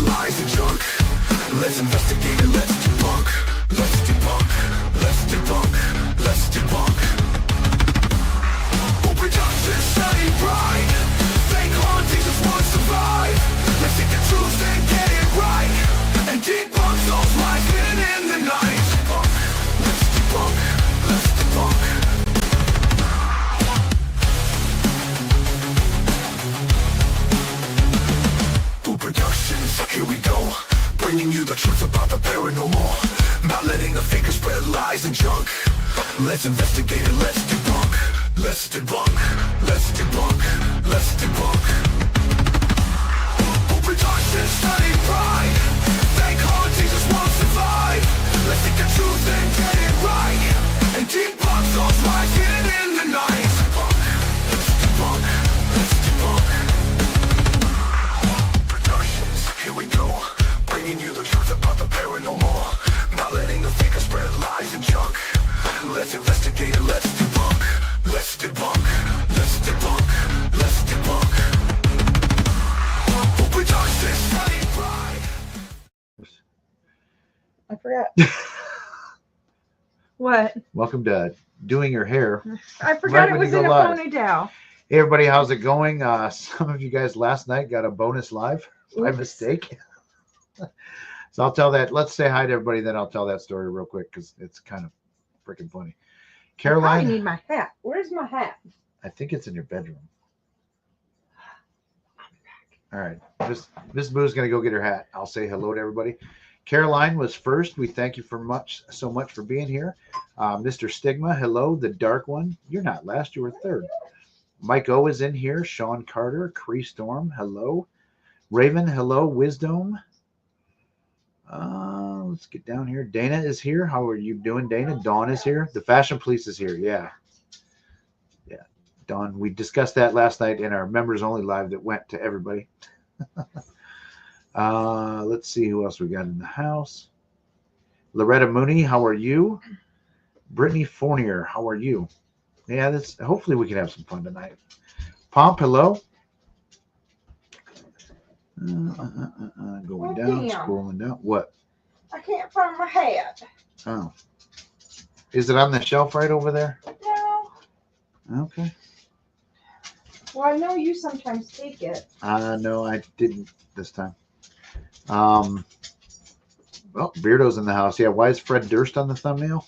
lies and junk. Let's investigate and let's debunk. Let's debunk. Let's debunk. Let's debunk. Who production study pride? Fake hauntings just won't survive. Let's seek the truth and get it right, and debunk those lies hidden in the night. Let's debunk. Let's debunk. Who Productions, here we go. Bringing you the truth about the paranormal. Not letting the fakers spread lies and junk. Let's investigate and let's debunk. Let's debunk. Let's debunk. Let's debunk. Who Productions study pride? Fake hauntings just won't survive. Let's seek the truth and get it right, and debunk those lies hidden in the night. Let's debunk. Let's debunk. Productions, here we go. Bringing you the truth about the paranormal. Not letting the fakers spread lies and junk. Let's investigate and let's debunk. Let's debunk. Let's debunk. Let's debunk. Who Productions study pride? I forgot. What? Welcome to doing your hair. I forgot Right it when you was go in a live. ponytail. Hey everybody, how's it going? Some of you guys last night got a bonus live by Oops. mistake. So I'll tell that. Let's say hi to everybody, then I'll tell that story real quick because it's kind of freaking funny. I Caroline, need my hat. Where's my hat? I think it's in your bedroom. All right, Miss Boo's gonna go get her hat. I'll say hello to everybody. Caroline was first. We thank you so much for being here. Mr. Stigma, hello. The Dark One, you're not last. You were third. Mike O is in here. Sean Carter, Cree Storm, hello. Raven, hello. Wisdom. Let's get down here. Dana is here. How are you doing, Dana? Dawn is here. The Fashion Police is here. Yeah. Dawn, we discussed that last night in our members only live that went to everybody. Let's see who else we got in the house. Loretta Mooney, how are you? Brittany Fournier, how are you? Yeah, that's hopefully we can have some fun tonight. Pomp, hello. Going down, scrolling down. What? I can't find my hat. Oh. Is it on the shelf right over there? No. Okay. Well, I know you sometimes take it. No, I didn't this time. Well, Beardo's in the house. Yeah, why is Fred Durst on the thumbnail?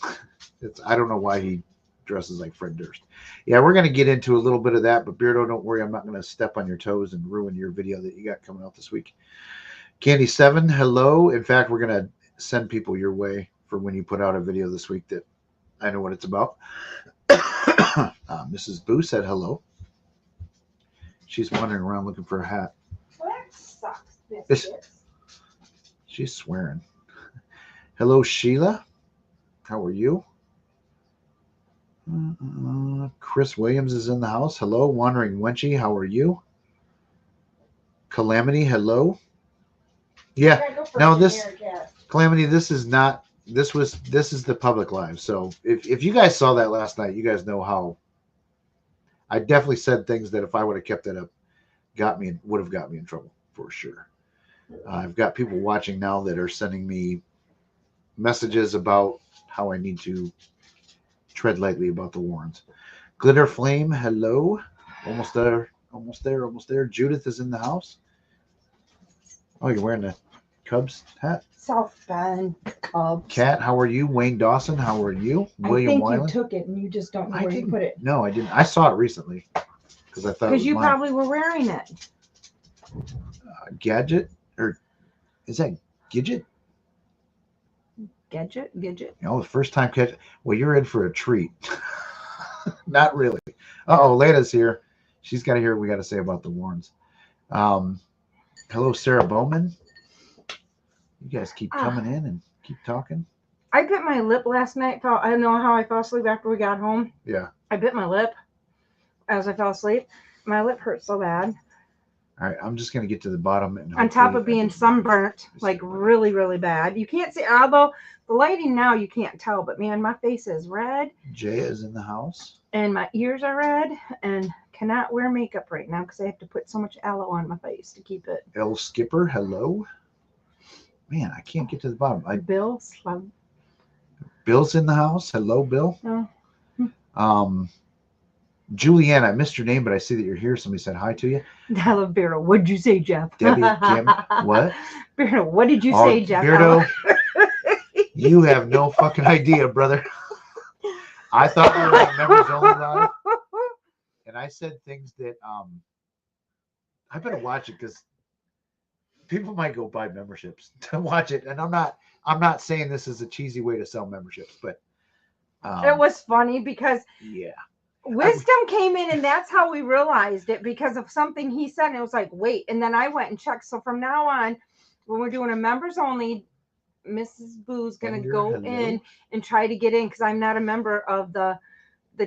I don't know why he dresses like Fred Durst. Yeah, we're going to get into a little bit of that, but Beardo, don't worry. I'm not going to step on your toes and ruin your video that you got coming out this week. Candy7, hello. In fact, we're going to send people your way for when you put out a video this week that I know what it's about. Mrs. Boo said hello. She's wandering around looking for a hat. Well, that sucks. Biscuits. She's swearing. Hello, Sheila. How are you? Chris Williams is in the house. Hello, Wandering Wenchy. How are you? Calamity. Hello. Yeah. Now this Calamity. This is not. This is the public live. So if you guys saw that last night, you guys know how. I definitely said things that if I would have kept that up, would have got me in trouble for sure. I've got people watching now that are sending me messages about how I need to tread lightly about the Warrens. Glitter Flame, hello. Almost there. Judith is in the house. Oh, you're wearing the Cubs hat? South Bend Cubs. Kat, how are you? Wayne Dawson, how are you? William I think Weiland. you took it and you just don't know where you put it. No, I didn't. I saw it recently because I thought it was Because you mine. probably were wearing it. Gadget, or is that Gidget? Gadget. You know, the first time catch. Well, you're in for a treat. Not really. Uh-oh, Lena's here. She's got to hear what we got to say about the Warrens. Hello, Sarah Bowman. You guys keep coming in and keep talking. I bit my lip last night. I don't know how I fell asleep after we got home. Yeah. I bit my lip as I fell asleep. My lip hurt so bad. All right, I'm just going to get to the bottom. And on top of being sunburnt, like really, really bad. You can't see, although the lighting now you can't tell, but man, my face is red. Jay is in the house. And my ears are red and cannot wear makeup right now because I have to put so much aloe on my face to keep it. L Skipper, hello. Man, I can't get to the bottom. Bill Slum. Bill's in the house. Hello, Bill. Oh. Julianne, I missed your name, but I see that you're here. Somebody said hi to you. Hello, Beardo. What'd you say, Jeff? Debbie, Kim, what? Beardo, what did you say, Jeff? Beardo, you have no fucking idea, brother. I thought we were on members only live, and I said things that I better watch it because people might go buy memberships to watch it, and I'm not saying this is a cheesy way to sell memberships, but it was funny because yeah, Wisdom came in, and that's how we realized it because of something he said. And it was like, wait, and then I went and checked. So from now on, when we're doing a members only, Mrs. Boo's gonna go in and try to get in because I'm not a member of the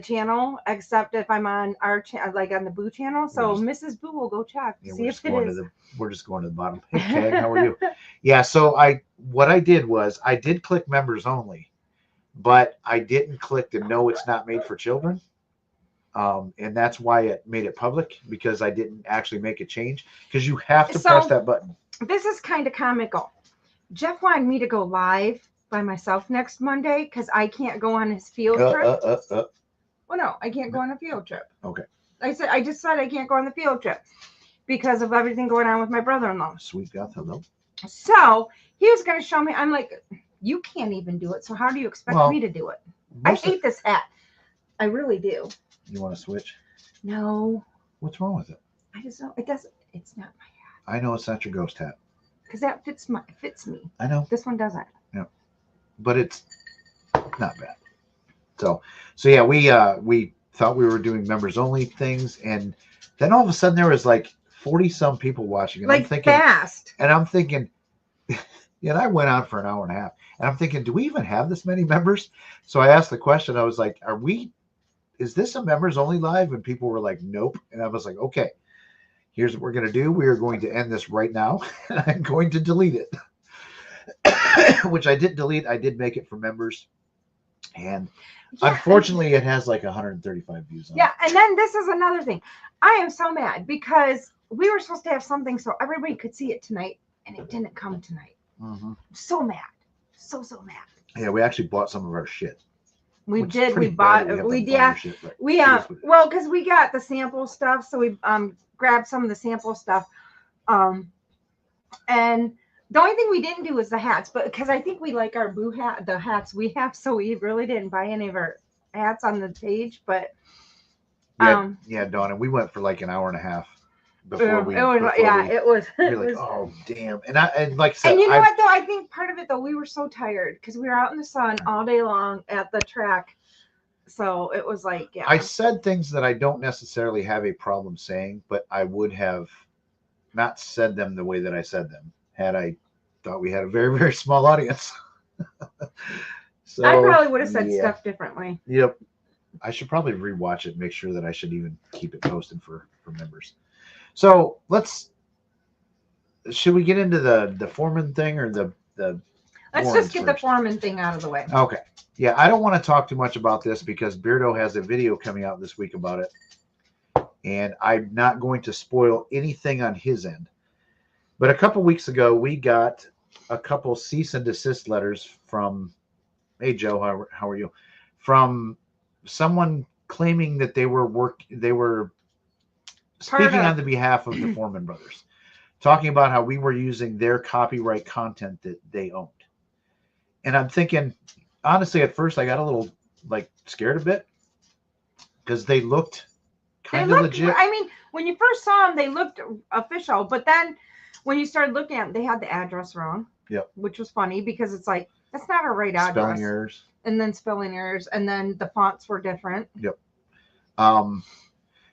channel except if I'm on our channel, like on the Boo channel. So Mrs. Boo will go check see if it is. We're just going to the bottom. Hey, Kag, how are you? Yeah. So what I did was I did click members only, but I didn't click the no, it's not made for children. And that's why it made it public because I didn't actually make a change because you have to press that button. This is kind of comical. Jeff wanted me to go live by myself next Monday because I can't go on his field trip. Well, no, I can't go on a field trip. Okay. I just said I can't go on the field trip because of everything going on with my brother-in-law. Sweet God, hello. So he was going to show me. I'm like, you can't even do it. So how do you expect me to do it? I hate this hat. I really do. You want to switch? No. What's wrong with it? I just don't. It doesn't. It's not my hat. I know it's not your ghost hat. Because that fits me. I know. This one doesn't. Yeah. But it's not bad. So yeah, we thought we were doing members only things, and then all of a sudden there was like 40 some people watching, and like I'm thinking fast. And I'm thinking, and I went on for an hour and a half, and I'm thinking, do we even have this many members? So I asked the question. I was like, is this a members only live? And people were like, nope. And I was like, okay, here's what we're going to do. We are going to end this right now. And I'm going to delete it, which I did delete. I did make it for members. And unfortunately, it has like 135 views on it. Yeah. And then this is another thing. I am so mad because we were supposed to have something so everybody could see it tonight, and it didn't come tonight. Mm-hmm. So mad. So mad. Yeah, we actually bought some of our shit. We did. We bought. Well, because we got the sample stuff, so we grabbed some of the sample stuff, and the only thing we didn't do was the hats, but because I think we like our Boo hat, the hats we have, so we really didn't buy any of our hats on the page. But yeah, Dawn, and we went for like an hour and a half before we. It was. Oh damn! And like I said, and you know what though? I think part of it though, we were so tired because we were out in the sun all day long at the track, so it was like I said things that I don't necessarily have a problem saying, but I would have not said them the way that I said them had I thought we had a very, very small audience. So I probably would have said stuff differently. Yep. I should probably rewatch it and make sure that I should even keep it posted for members. So should we get into the Fourman thing or the let's just get the Fourman thing out of the way. Okay. Yeah, I don't want to talk too much about this because Beardo has a video coming out this week about it. And I'm not going to spoil anything on his end. But a couple weeks ago, we got a couple cease and desist letters from, hey, Joe, how are you? From someone claiming that they were speaking on the behalf of the Fourman brothers, talking about how we were using their copyright content that they owned. And I'm thinking, honestly, at first I got a little like scared a bit because they looked kind of legit. I mean, when you first saw them, they looked official, but then when you started looking at them, they had the address wrong. Yep. Which was funny because it's like, that's not a right address. Spelling errors. And then spelling errors. And then the fonts were different. Yep.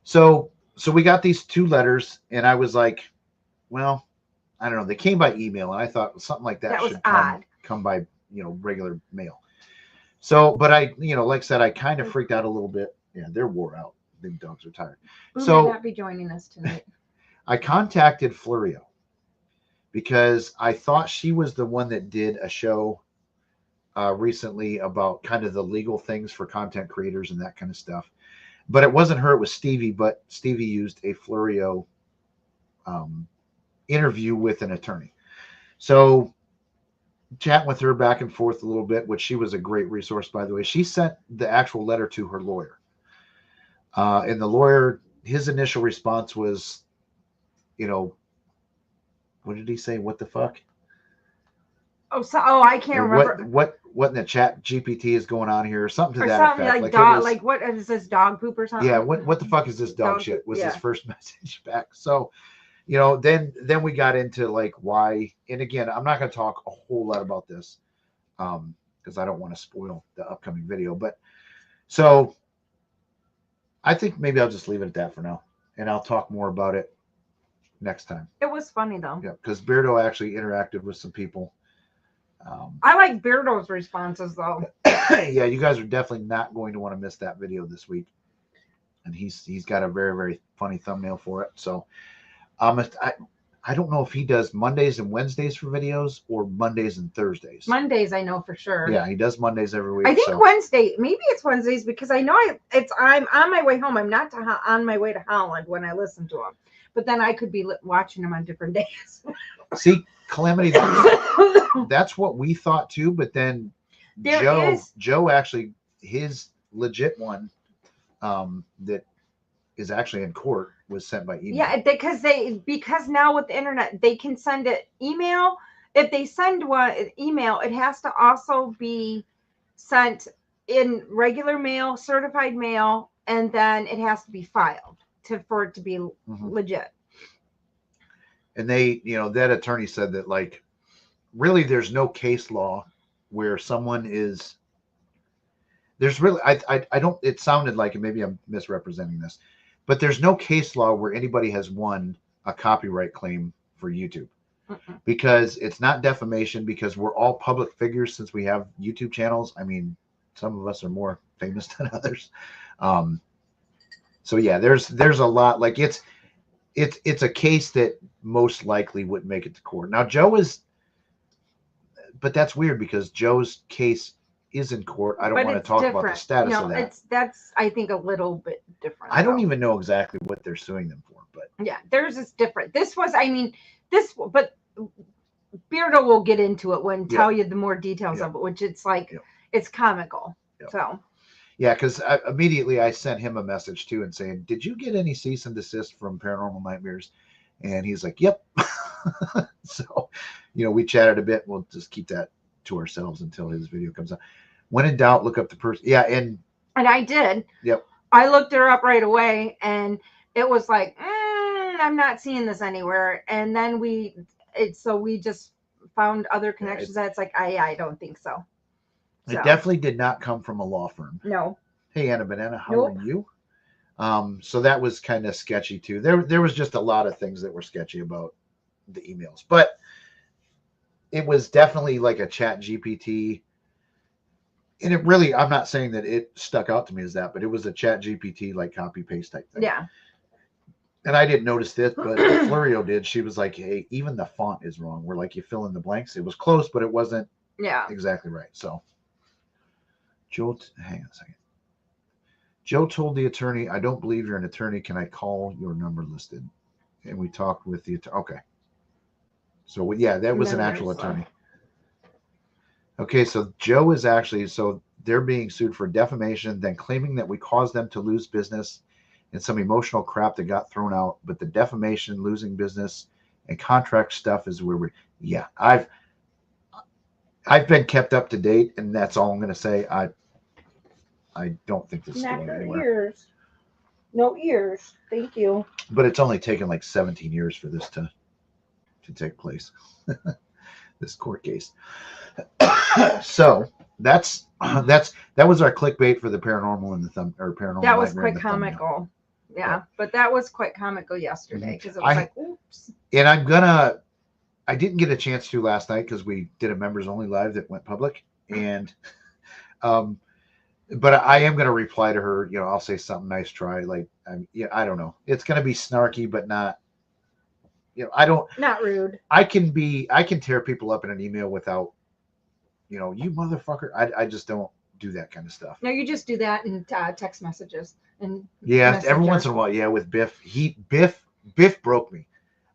So we got these two letters and I was like, well, I don't know. They came by email and I thought something like that should come by, regular mail. So, but I, like I said, I kind of freaked out a little bit. Yeah, they're wore out. Big dogs are tired. Who may not be joining us tonight? I contacted Florio because I thought she was the one that did a show recently about kind of the legal things for content creators and that kind of stuff. But it wasn't her, it was Stevie, but Stevie used a Florio interview with an attorney. So chatting with her back and forth a little bit, which she was a great resource, by the way. She sent the actual letter to her lawyer. And the lawyer, his initial response was, what did he say? What the fuck? I can't remember. What in the chat GPT is going on here? Or something to Or that something effect. like dog, like what is this, dog poop or something? Yeah, what the fuck is this dog shit? Was his first message back. So, then we got into like why, and again, I'm not going to talk a whole lot about this because I don't want to spoil the upcoming video. But so I think maybe I'll just leave it at that for now, and I'll talk more about it next time. It was funny though. Yeah, because Beardo actually interacted with some people. I like Beardo's responses though. Yeah, you guys are definitely not going to want to miss that video this week, and he's got a very, very funny thumbnail for it. So I don't know if he does Mondays and Wednesdays for videos or Mondays and Thursdays. Mondays, I know for sure. Yeah, he does Mondays every week. I think Wednesday, maybe it's Wednesdays because I know I'm on my way home. I'm not on my way to Holland when I listen to him, but then I could be watching him on different days. See, Calamity, that's what we thought too. But then Joe actually, his legit one that is actually in court was sent by email. Yeah, because now with the internet they can send it email. If they send one email, it has to also be sent in regular mail, certified mail, and then it has to be filed for it to be legit. And they, that attorney said that like really there's no case law where someone is. There's really I don't. It sounded like, and maybe I'm misrepresenting this, but there's no case law where anybody has won a copyright claim for YouTube because it's not defamation, because we're all public figures since we have YouTube channels. I mean, some of us are more famous than others. So yeah, there's a lot, like it's a case that most likely wouldn't make it to court. Now but that's weird because Joe's case is in court. I don't want to talk about the status of that. That's I think a little bit different. I don't even know exactly what they're suing them for, but yeah, theirs is different. But Beardo will get into it when tell you the more details of it, which it's like it's comical. So yeah, because immediately I sent him a message too and saying, "Did you get any cease and desist from Paranormal Nightmares?" And he's like, "Yep." So, we chatted a bit. We'll just keep that to ourselves until his video comes out. When in doubt, look up the person. Yeah, and I did. Yep. I looked her up right away, and it was like, I'm not seeing this anywhere. And then we just found other connections. That's like, I don't think so. It definitely did not come from a law firm. No. Hey, Anna Banana, how are you? So that was kind of sketchy too. There was just a lot of things that were sketchy about the emails, but it was definitely like a chat GPT. And it really, I'm not saying that it stuck out to me as that, but it was a chat GPT, like copy paste type thing. Yeah. And I didn't notice this, but Florio did. She was like, hey, even the font is wrong. Where like you fill in the blanks. It was close, but it wasn't exactly right. So Joe, hang on a second. Joe told the attorney, I don't believe you're an attorney. Can I call your number listed? And we talked with the attorney. Okay. So yeah, that was an actual attorney. Okay, so Joe is actually, so they're being sued for defamation, then claiming that we caused them to lose business and some emotional crap that got thrown out. But the defamation, losing business, and contract stuff is where I've been kept up to date, and that's all I'm going to say. I don't think this is going anywhere. Ears. No ears. Thank you. But it's only taken like 17 years for this to take place. This court case. So that was our clickbait for the paranormal and the paranormal. That was quite comical. Yeah, but that was quite comical yesterday because it was like, oops. And I didn't get a chance to last night because we did a members only live that went public, and but I am gonna reply to her. I'll say something nice. Try like I don't know. It's gonna be snarky, but not. Not rude. I can tear people up in an email without, you motherfucker. I just don't do that kind of stuff. No, you just do that in text messages and every once in a while. Yeah, with Biff, Biff broke me.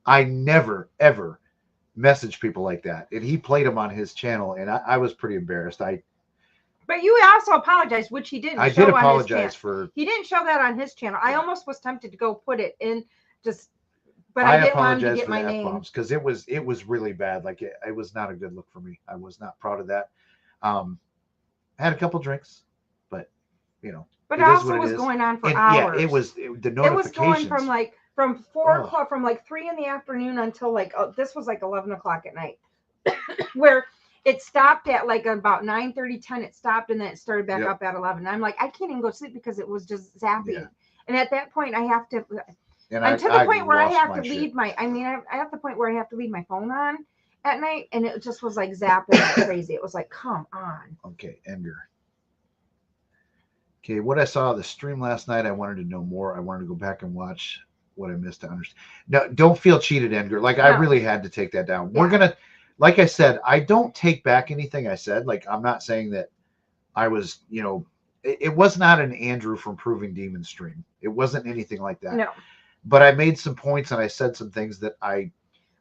I never ever message people like that, and he played them on his channel, and I was pretty embarrassed. But you also apologized, which he didn't. I show did on his apologize channel. for. He didn't show that on his channel. I almost was tempted to go put it in, but I I didn't want him to apologize get for my the name. F-bombs because it was really bad. Like it was not a good look for me. I was not proud of that. I had a couple drinks, but But it it is also what it was is. going on for And hours. yeah, the It was notifications. going from 4 o'clock, from like 3 in the afternoon until this was like 11 o'clock at night, where it stopped at like about 9:30, 10. It stopped and then it started back up at 11. I'm like, I can't even go to sleep because it was just zapping. Yeah. And at that point, I have to. And I'm to the point where I lost have my to leave shit. my. I mean, I at the point where I have to leave my phone on at night, and it just was like zapping like crazy. It was like, come on. Okay, Edgar. Okay, what I saw of the stream last night, I wanted to know more. I wanted to go back and watch what I missed to understand. No, don't feel cheated, Edgar. Like I really had to take that down. We're gonna, like I said, I don't take back anything I said. Like I'm not saying that I was, it was not an Andrew from Proving Demon stream. It wasn't anything like that. No. But I made some points and I said some things that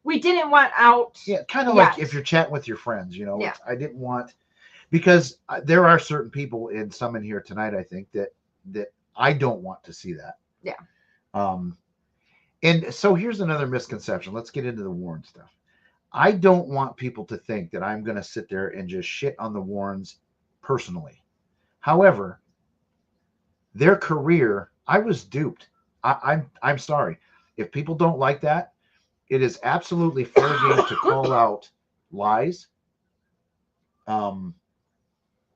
we didn't want out. Yeah, kind of like if you're chatting with your friends, I didn't want, because there are certain people and some in here tonight, I think that I don't want to see that. Yeah. And so here's another misconception. Let's get into the Warren stuff. I don't want people to think that I'm going to sit there and just shit on the Warrens personally. However, their career, I was duped. I'm sorry. If people don't like that, it is absolutely fair game to call out lies,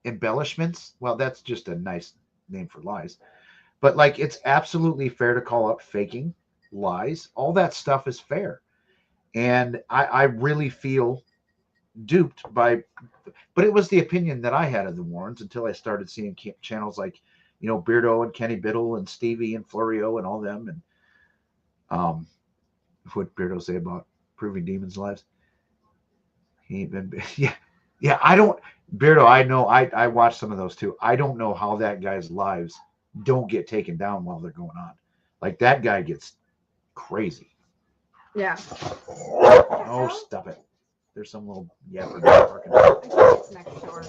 embellishments. Well, that's just a nice name for lies. But like, it's absolutely fair to call out faking, lies. All that stuff is fair. And I really feel duped by, but it was the opinion that I had of the Warrens until I started seeing channels like, Beardo and Kenny Biddle and Stevie and Florio and all them. And what Beardo say about Proving Demons' lives? He ain't been, yeah. I don't, Beardo, I know, I watched some of those too. I don't know how that guy's lives don't get taken down while they're going on. Like that guy gets crazy. Yeah. Oh, stop it. There's some little yapper next door.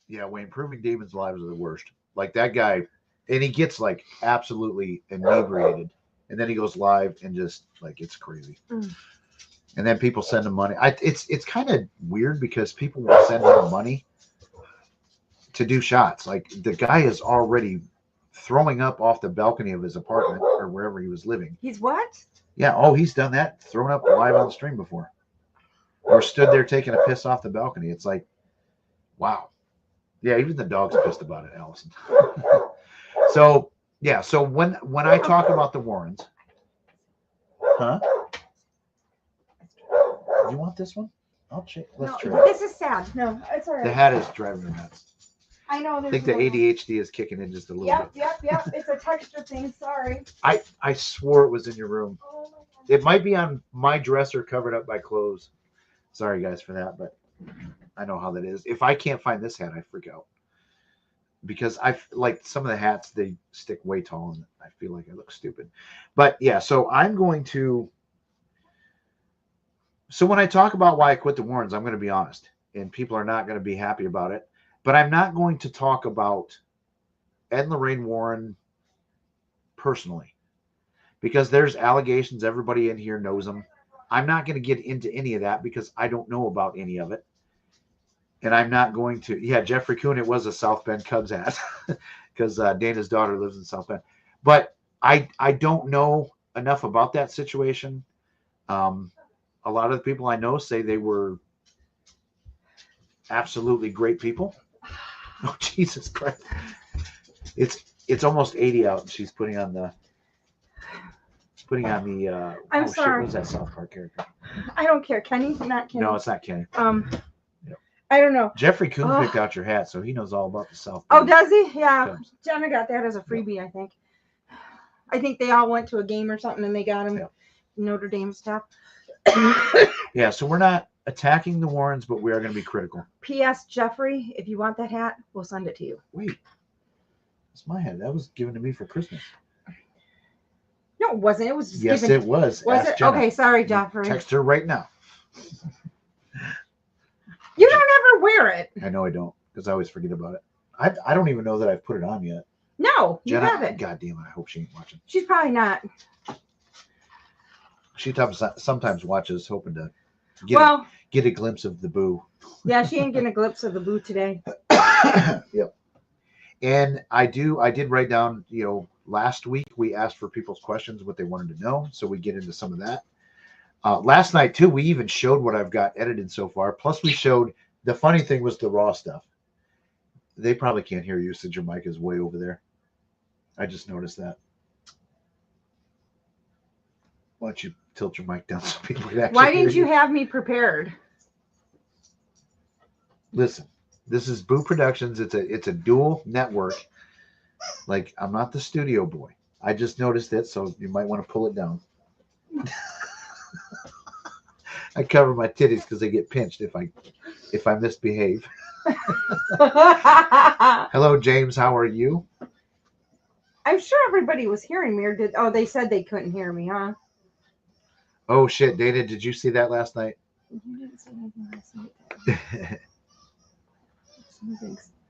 Yeah, Wayne, Proving Demons' lives are the worst. Like that guy, and he gets like absolutely inebriated, and then he goes live and just like it's crazy. And then people send him money. It's kind of weird because people will send him money to do shots. Like the guy is already throwing up off the balcony of his apartment or wherever he was living. He's what? Yeah. Oh, he's done that. Thrown up live on the stream before, or stood there taking a piss off the balcony. It's like, wow. Yeah, even the dog's pissed about it, Allison. So yeah, so when I talk about the Warrens, huh? You want this one? I'll check. Let's try. This is sad. No, it's all right. The hat is driving me nuts. I know. I think the ADHD is kicking in just a little bit. Yep. It's a texture thing. Sorry. I swore it was in your room. Oh my God. It might be on my dresser covered up by clothes. Sorry guys for that, but I know how that is. If I can't find this hat, I freak out. Because I like some of the hats, they stick way tall and I feel like I look stupid. But yeah, so I'm going to. So when I talk about why I quit the Warrens, I'm going to be honest, and people are not going to be happy about it. But I'm not going to talk about Ed and Lorraine Warren personally, because there's allegations. Everybody in here knows them. I'm not going to get into any of that because I don't know about any of it. And I'm not going to. Yeah, Jeffrey Kuhn, it was a South Bend Cubs hat because Dana's daughter lives in South Bend. But I don't know enough about that situation. A lot of the people I know say they were absolutely great people. Oh, Jesus Christ. It's almost 80 out and she's putting on the I'm sorry. Shit, what's that South Park character? I don't care. Kenny? Not Kenny. No, it's not Kenny. I don't know. Jeffrey Kuhn picked out your hat, so he knows all about the South Bend. Bend. Oh, does he? Yeah. Cubs. Jenna got that as a freebie, I think. I think they all went to a game or something and they got him Notre Dame stuff. Yeah, so we're not attacking the Warrens, but we are going to be critical. P.S. Jeffrey, if you want that hat, we'll send it to you. Wait, it's my hat. That was given to me for Christmas. No, it wasn't. It was just Yes, given. it was. Was Ask it? Jenna. Okay, sorry, You Jeffrey. Text her right now. You don't ever wear it. I know I don't, because I always forget about it. I don't even know that I've put it on yet. No, you Jenna, haven't. God damn it! I hope she ain't watching. She's probably not. She sometimes watches, hoping to get a glimpse of the boo. Yeah, she ain't getting a glimpse of the boo today. Yep. And I did write down, last week we asked for people's questions, what they wanted to know. So we get into some of that. Last night too, we even showed what I've got edited so far. Plus we showed, the funny thing was the raw stuff. They probably can't hear you since your mic is way over there. I just noticed that. Why don't you tilt your mic down so people can actually Why hear didn't you have me prepared? Listen, this is Boo Productions. It's a dual network. Like, I'm not the studio boy. I just noticed it, so you might want to pull it down. I cover my titties because they get pinched if I misbehave. Hello, James. How are you? I'm sure everybody was hearing me, or they said they couldn't hear me, huh? Oh shit, Dana, did you see that last night? You didn't say anything last night.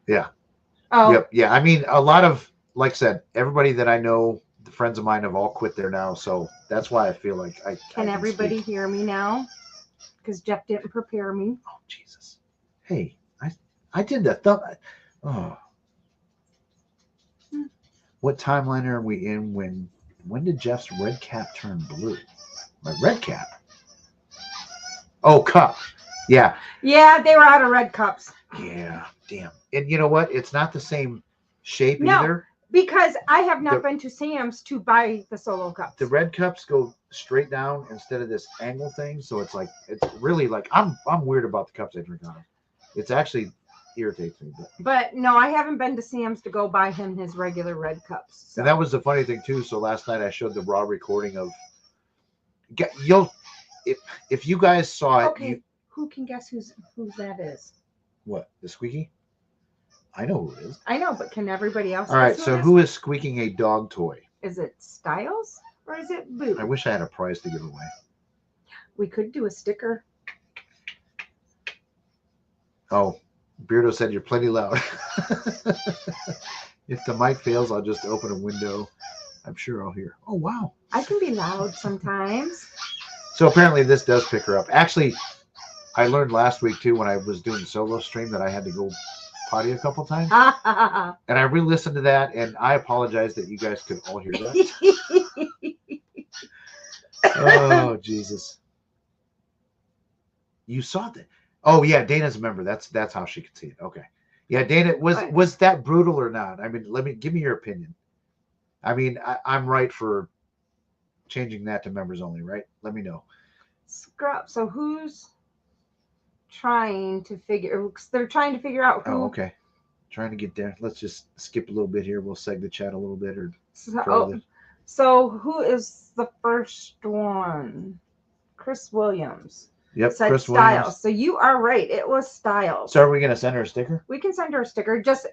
Yeah. Oh. Yep. Yeah. I mean, a lot of, like I said, everybody that I know, the friends of mine have all quit there now. So that's why I feel like I Can everybody hear me now? Because Jeff didn't prepare me. Oh, Jesus. Hey, I did the thumb. Oh. What timeline are we in when did Jeff's red cap turn blue? My red cap? Oh, cup. Yeah. Yeah, they were out of red cups. Yeah, damn. And you know what? It's not the same shape either. Because I have not been to Sam's to buy the solo cups. The red cups go straight down instead of this angle thing. So it's really like I'm weird about the cups I drink out of. It's actually irritates me. But no, I haven't been to Sam's to go buy him his regular red cups. So. And that was the funny thing too. So last night I showed the raw recording of. If you guys saw it. Okay. Who can guess whose that is? What, the squeaky? I know who it is. I know, but can everybody else? All right. So who is squeaking a dog toy? Is it Styles or is it Boo? I wish I had a prize to give away. We could do a sticker. Oh, Beardo said you're plenty loud. If the mic fails, I'll just open a window. I'm sure I'll hear. Oh, wow. I can be loud sometimes. So apparently this does pick her up. Actually, I learned last week too when I was doing the solo stream that I had to go potty a couple times. And I re-listened to that, and I apologize that you guys could all hear that. Oh, Jesus. You saw that. Oh, yeah, Dana's a member. That's how she could see it. Okay. Yeah, Dana, was that brutal or not? I mean, give me your opinion. I mean, I'm right for changing that to members only, right? Let me know. Scrub. So who's trying to figure? They're trying to figure out who. Oh, okay. Trying to get there. Let's just skip a little bit here. We'll seg the chat a little bit, or. So who is the first one? Chris Williams. Yep, said Chris Styles. Williams. So you are right. It was Styles. So are we gonna send her a sticker? We can send her a sticker. Just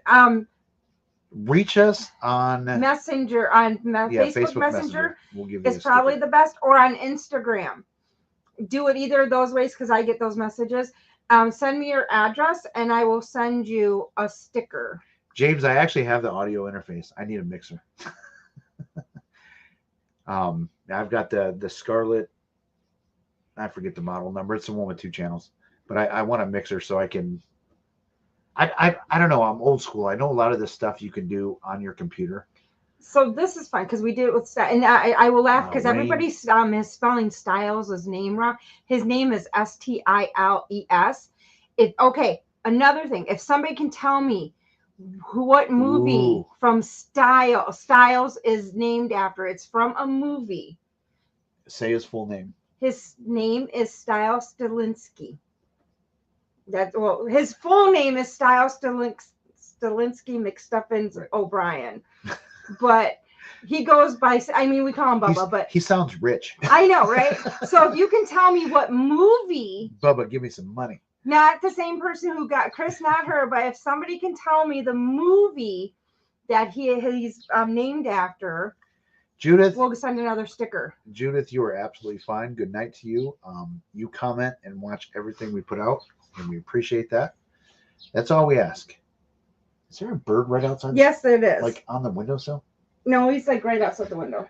reach us on Messenger on Facebook Messenger. We'll give you it's probably the best, or on Instagram. Do it either of those ways because I get those messages. Send me your address and I will send you a sticker. James, I actually have the audio interface. I need a mixer. I've got the Scarlett. I forget the model number. It's the one with 2 channels. But I want a mixer so I can. I don't know. I'm old school. I know a lot of this stuff you can do on your computer. So this is fun because we did it with and I will laugh because everybody is spelling Styles' name wrong. His name is Stiles. Okay. Another thing, if somebody can tell me what movie from Styles is named after, it's from a movie. Say his full name. His name is Styles Stilinski. His full name is Styles Stilinski McStuffins O'Brien. But he goes by, we call him Bubba, but he sounds rich. I know, right? So if you can tell me what movie. Bubba, give me some money. Not the same person who got Chris, not her, but if somebody can tell me the movie that he's named after. Judith, we'll send another sticker. Judith, you are absolutely fine. Good night to you. You comment and watch everything we put out, and we appreciate that. That's all we ask. Is there a bird right outside? Yes, it is. Like on the windowsill? No, he's like right outside the window.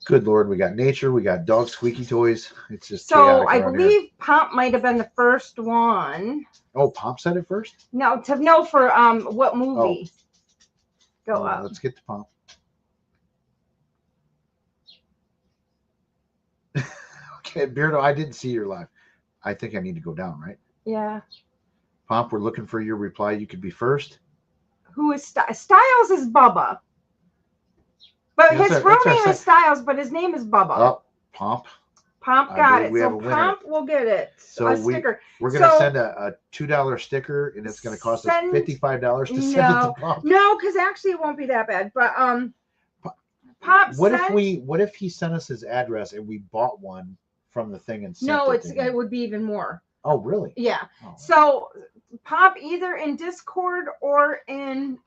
Good Lord, we got nature, we got dog squeaky toys. It's just So chaotic I around believe here. Pomp might have been the first one. Oh, Pomp said it first? No, to know for what movie. Go up. Let's get to Pomp. Okay, Beardo, I didn't see your live. I think I need to go down, right? Yeah. Pomp, we're looking for your reply. You could be first. Who is Styles is Bubba. But Yes, his sir. real That's our name is Styles, but his name is Bubba. Oh, Pomp. Pomp I got believe it. we have a So winner. Pomp will get it. So a sticker. We're going to So- send a $2 sticker, and it's going to cost us Send- $55 to send it to Pomp. No, because actually it won't be that bad. But Pomp What sent, if he sent us his address and we bought one from the thing and sent no, it to him? it would be even more. Oh, really? Yeah. Oh. So Pomp either in Discord or in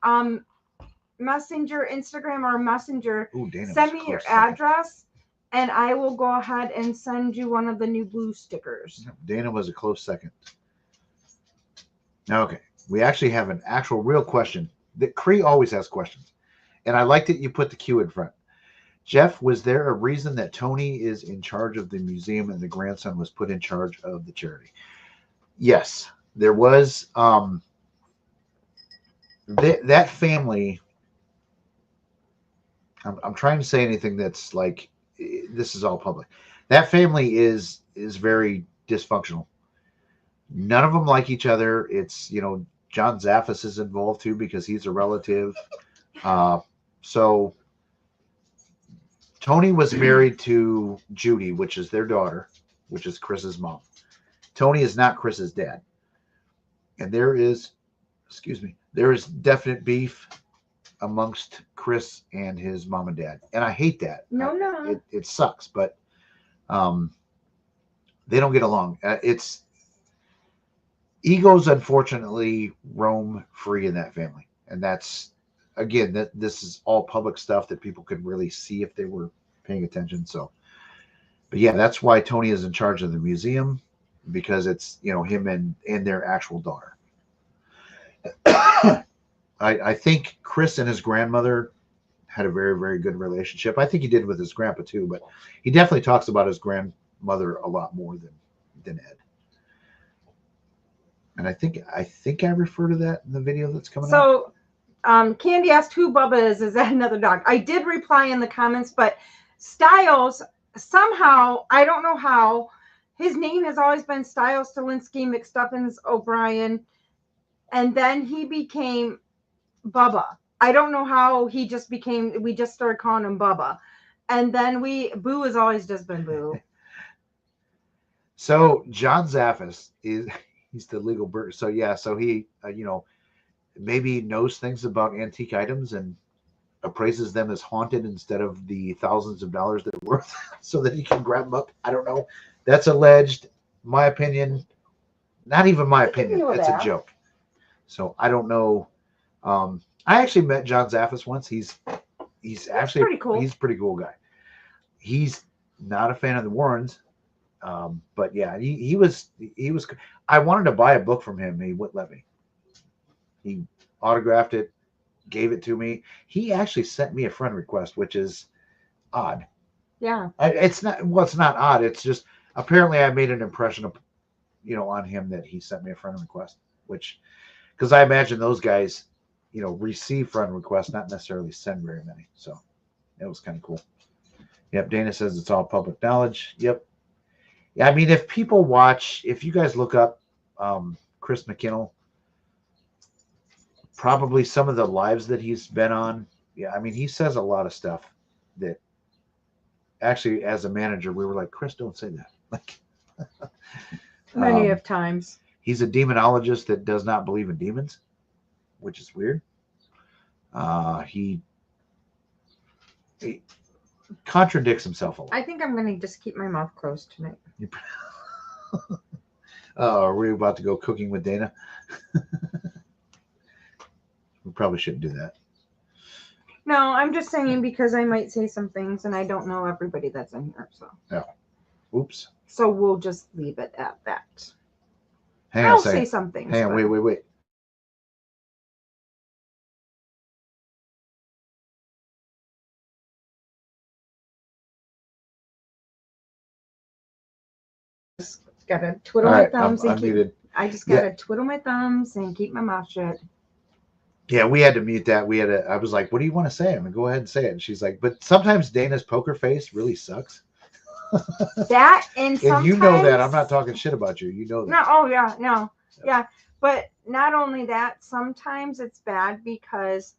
Messenger, Instagram or Messenger. Ooh, Dana Send was me your close second. address, and I will go ahead and send you one of the new blue stickers. Dana was a close second. Okay. We actually have an actual real question. That Cree always has questions. And I like that you put the Q in front. Jeff, was there a reason that Tony is in charge of the museum and the grandson was put in charge of the charity? Yes, there was. That family. I'm trying to say anything that's like this is all public. That family is very dysfunctional. None of them like each other. It's John Zaffis is involved too because he's a relative. So Tony was married to Judy, which is their daughter, which is Chris's mom. Tony is not Chris's dad. And there is definite beef amongst Chris and his mom and dad. And I hate that. No. It sucks, but they don't get along. It's egos, unfortunately, roam free in that family. And that's, again, this is all public stuff that people could really see if they were paying attention. So, but yeah, that's why Tony is in charge of the museum, because it's him and their actual daughter. I think Chris and his grandmother had a very, very good relationship. I think he did with his grandpa too, but he definitely talks about his grandmother a lot more than Ed. And I think I refer to that in the video that's coming out. So Candy asked who Bubba is. Is that another dog? I did reply in the comments, but Styles, somehow, I don't know how, his name has always been Styles Stalinsky McStuffins O'Brien. And then he became Bubba. I don't know how he just became, we just started calling him Bubba. And then Boo has always just been Boo. So John Zaffis he's the legal bird. So yeah, so he, maybe knows things about antique items and appraises them as haunted instead of the thousands of dollars they're worth so that he can grab them up. I don't know. That's alleged. My opinion, not even my opinion. It's a joke. So I don't know. I actually met John Zaffis once. He's actually pretty cool. He's a pretty cool guy. He's not a fan of the Warrens. But yeah, he was. I wanted to buy a book from him. He wouldn't let me. He autographed it, gave it to me. He actually sent me a friend request, which is odd. Yeah. It's not odd. It's just apparently I made an impression of, on him that he sent me a friend request, which, because I imagine those guys, receive friend requests, not necessarily send very many. So it was kind of cool. Yep. Dana says it's all public knowledge. Yep. Yeah. I mean, if you guys look up Chris McKinnell, probably some of the lives that he's been on. Yeah. I mean, he says a lot of stuff that actually, as a manager, we were like, Chris, don't say that. Like, Many of times. He's a demonologist that does not believe in demons, which is weird. He contradicts himself a lot. I think I'm going to just keep my mouth closed tonight. Are we about to go cooking with Dana? We probably shouldn't do that. No, I'm just saying because I might say some things and I don't know everybody that's in here. So. Yeah. Oops. So we'll just leave it at that. Hang on I'll a second. say some things. Hang on. but- Wait. Just gotta twiddle All my right. thumbs I'm and keep. muted. I just gotta twiddle my thumbs and keep my mouth shut. Yeah, we had to mute that. I was like, what do you want to say? I'm going to go ahead and say it. And she's like, but sometimes Dana's poker face really sucks. That and sometimes. And you know that. I'm not talking shit about you. You know that. No, oh yeah, no. Yeah. But not only that, sometimes it's bad because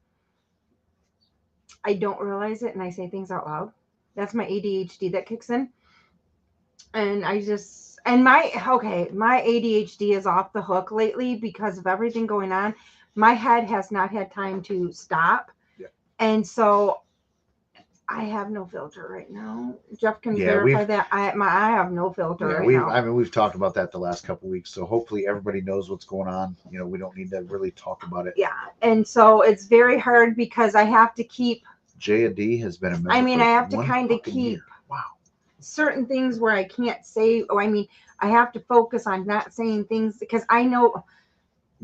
I don't realize it and I say things out loud. That's my ADHD that kicks in. And my ADHD is off the hook lately because of everything going on. My head has not had time to stop. Yeah. And so I have no filter right now. Jeff can verify that. I have no filter right now. I mean, we've talked about that the last couple of weeks. So hopefully everybody knows what's going on. You know, we don't need to really talk about it. Yeah. And so it's very hard because I have to keep. J&D has been a member. I mean, I have to one kind of fucking keep. year. Wow. Certain things where I can't say. Oh, I mean, I have to focus on not saying things because I know.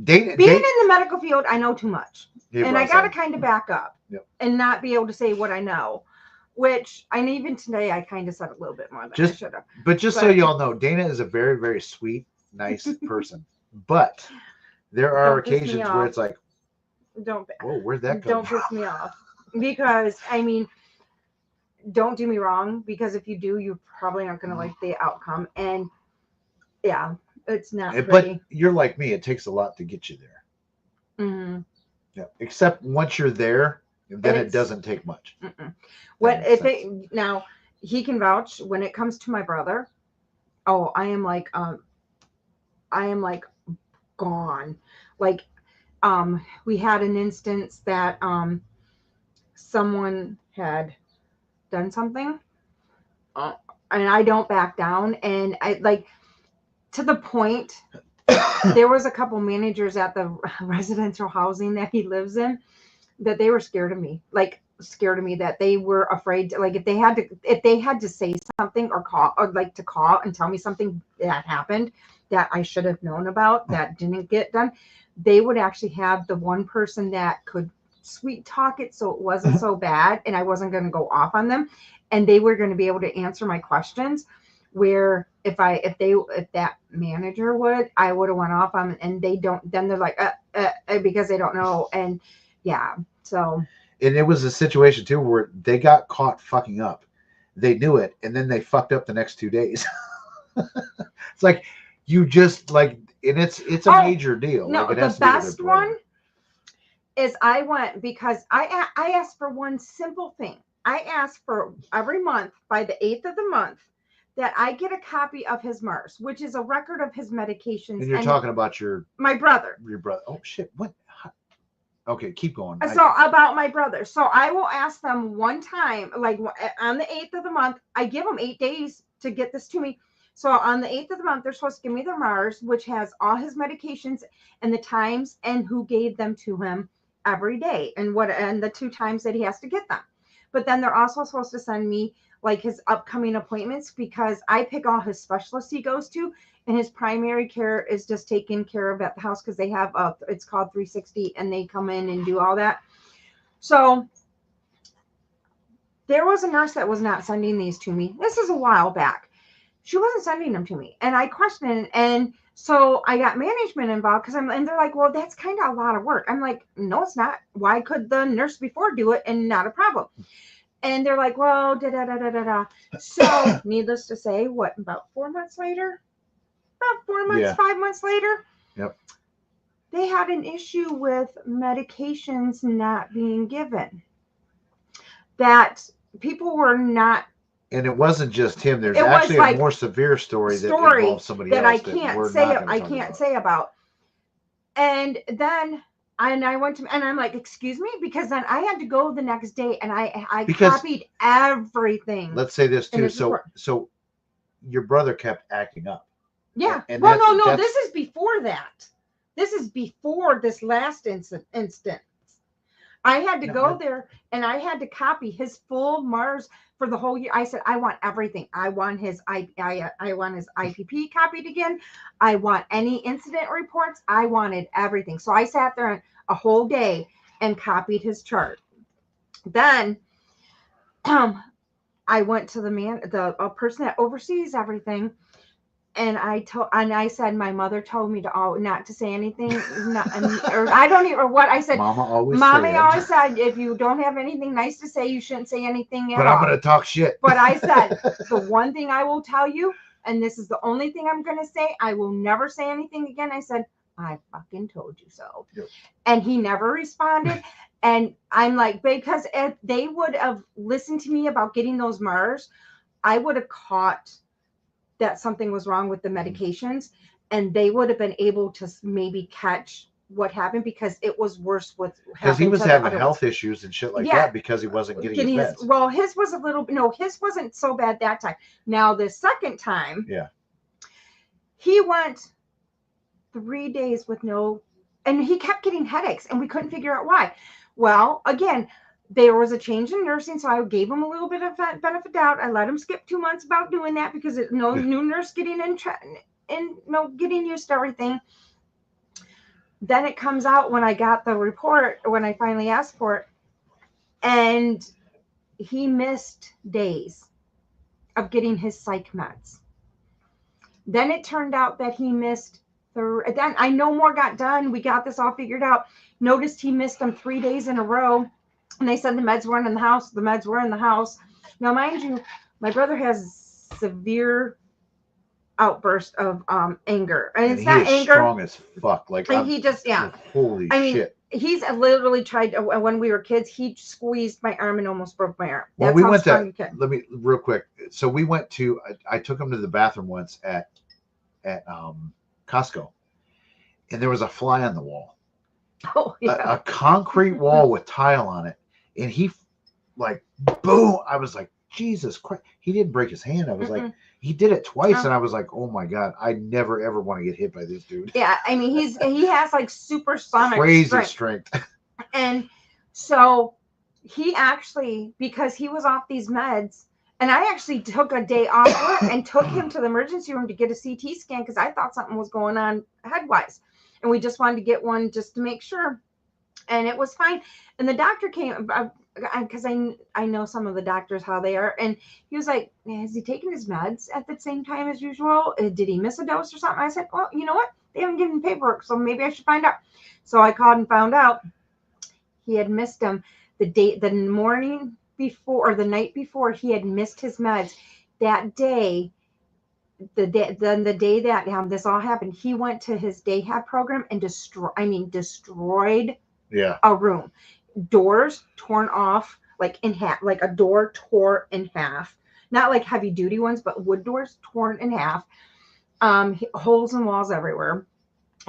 Being in the medical field, I know too much. And I got to kind of back up and not be able to say what I know, which even today I kind of said a little bit more than I should have. But so y'all know, Dana is a very, very sweet, nice person. But there are occasions where it's like, whoa, where'd that come from? Don't piss me off. Because, I mean, don't do me wrong, because if you do, you probably aren't going to like the outcome. And yeah, it's not pretty. But you're like me, it takes a lot to get you there. Mm-hmm. Yeah. Except once you're there, then it doesn't take much. Now he can vouch when it comes to my brother. Oh, I am like gone. Like, we had an instance that someone had done something, and I don't back down. And I like to the point. There was a couple managers at the residential housing that he lives in that they were scared of me, that they were afraid to, like, if they had to say something or call and tell me something that happened that I should have known about that didn't get done, they would actually have the one person that could sweet talk it so it wasn't so bad and I wasn't going to go off on them, and they were going to be able to answer my questions. Where if that manager I would have went off on, and they don't, then they're like because they don't know. And yeah, so. And it was a situation too where they got caught fucking up. They knew it, and then they fucked up the next 2 days. It's like you just like, and it's a major deal. No, like, the best one is I went because I asked for one simple thing. I asked for every month by the 8th of the month that I get a copy of his MARS, which is a record of his medications. And you're talking about my brother. Your brother. Oh shit! What? Okay, keep going. So about my brother. So I will ask them one time, like on the 8th of the month. I give them 8 days to get this to me. So on the 8th of the month, they're supposed to give me their MARS, which has all his medications and the times and who gave them to him every day and the 2 times that he has to get them. But then they're also supposed to send me like his upcoming appointments, because I pick all his specialists he goes to, and his primary care is just taken care of at the house because they have it's called 360, and they come in and do all that. So there was a nurse that was not sending these to me. This is a while back. She wasn't sending them to me, and I questioned it, and so I got management involved and they're like, well, that's kind of a lot of work. I'm like, no, it's not. Why could the nurse before do it and not a problem? And they're like, well, da-da-da-da-da-da. So needless to say, about 4 months later? About 4 months, 5 months later? Yep. They had an issue with medications not being given. That people were not. And it wasn't just him. There's actually a more severe story that involves somebody else that I can't say about. And then I went to, and I'm like, excuse me, because then I had to go the next day, and I copied everything. Let's say this too. So your brother kept acting up. Yeah. And well, no, this is before that. This is before this last instance. I had to go there and I had to copy his full Mars for the whole year. I said, I want everything. I want his I want his IPP copied again. I want any incident reports. I wanted everything. So I sat there a whole day and copied his chart. Then I went to a person that oversees everything. And I said, my mother told me to not to say anything, or I don't even, or what I said. Mommy always said, if you don't have anything nice to say, you shouldn't say anything at all. But I'm going to talk shit. But I said, the one thing I will tell you, and this is the only thing I'm going to say, I will never say anything again. I said, I fucking told you so. Yep. And he never responded. And I'm like, because if they would have listened to me about getting those Mars, I would have caught that something was wrong with the medications, and they would have been able to maybe catch what happened, because it was worse with because he was having health issues and shit like that because he wasn't getting his meds. Well, his was his wasn't so bad that time. Now the second time, he went 3 days with and he kept getting headaches, and we couldn't figure out why. Well, again, there was a change in nursing, so I gave him a little bit of benefit of doubt. I let him skip 2 months about doing that, because new nurse getting getting used to everything. Then it comes out when I got the report, when I finally asked for it, and he missed days of getting his psych meds. Then it turned out that he missed then I no more got done. We got this all figured out. Noticed he missed them 3 days in a row. And they said the meds weren't in the house. The meds were in the house. Now, mind you, my brother has severe outburst of anger, and it's not anger. Strong as fuck. Like he just Holy shit! He's literally tried to, when we were kids. He squeezed my arm and almost broke my arm. Well, we went to. Let me real quick. So we went to. I took him to the bathroom once at Costco, and there was a fly on the wall. Oh yeah. A concrete wall with tile on it. And he, like, boom. I was like, Jesus Christ. He didn't break his hand. I was like, he did it twice. And I was like, oh my God, I never, ever want to get hit by this dude. Yeah. I mean, he has like supersonic crazy strength. And so he actually, because he was off these meds, and I actually took a day off work and took him to the emergency room to get a CT scan, because I thought something was going on head-wise. And we just wanted to get one just to make sure. And it was fine. And the doctor came, because I know some of the doctors, how they are. And he was like, has he taken his meds at the same time as usual? Did he miss a dose or something? I said, well, you know what? They haven't given paperwork, so maybe I should find out. So I called and found out he had missed them the morning before, or the night before. He had missed his meds. That day, the day that this all happened, he went to his day have program and destroyed a room. Doors torn off, like in half, like a door tore in half. Not like heavy duty ones, but wood doors torn in half. Holes in walls everywhere.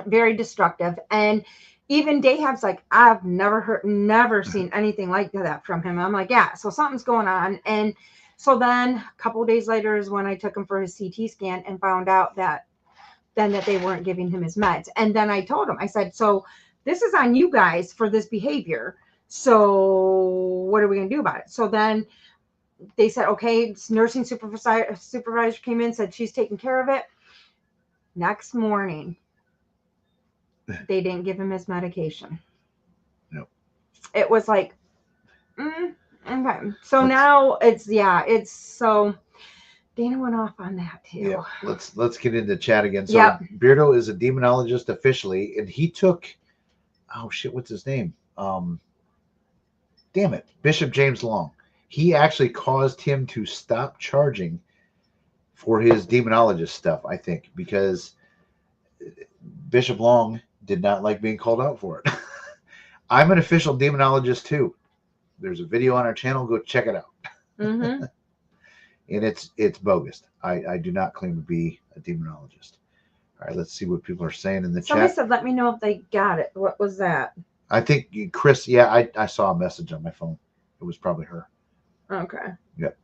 Very destructive. And even Dahab's like, I've never seen anything like that from him. I'm like, yeah, so something's going on. And so then a couple of days later is when I took him for his CT scan and found out that they weren't giving him his meds. And then I told him, I said, so this is on you guys for this behavior. So what are we going to do about it? So then they said, okay, nursing supervisor came in, said she's taking care of it. Next morning, they didn't give him his medication. Nope. It was like, okay. So now it's so Dana went off on that too. Yeah. Let's get into chat again. So Beardo is a demonologist officially, and he took, oh shit, what's his name? Damn it, Bishop James Long. He actually caused him to stop charging for his demonologist stuff, I think, because Bishop Long did not like being called out for it. I'm an official demonologist too. There's a video on our channel. Go check it out. Mm-hmm. And it's bogus. I do not claim to be a demonologist. All right, let's see what people are saying in the chat. Somebody said, let me know if they got it. What was that? I think Chris, I saw a message on my phone. It was probably her. Okay. Yep.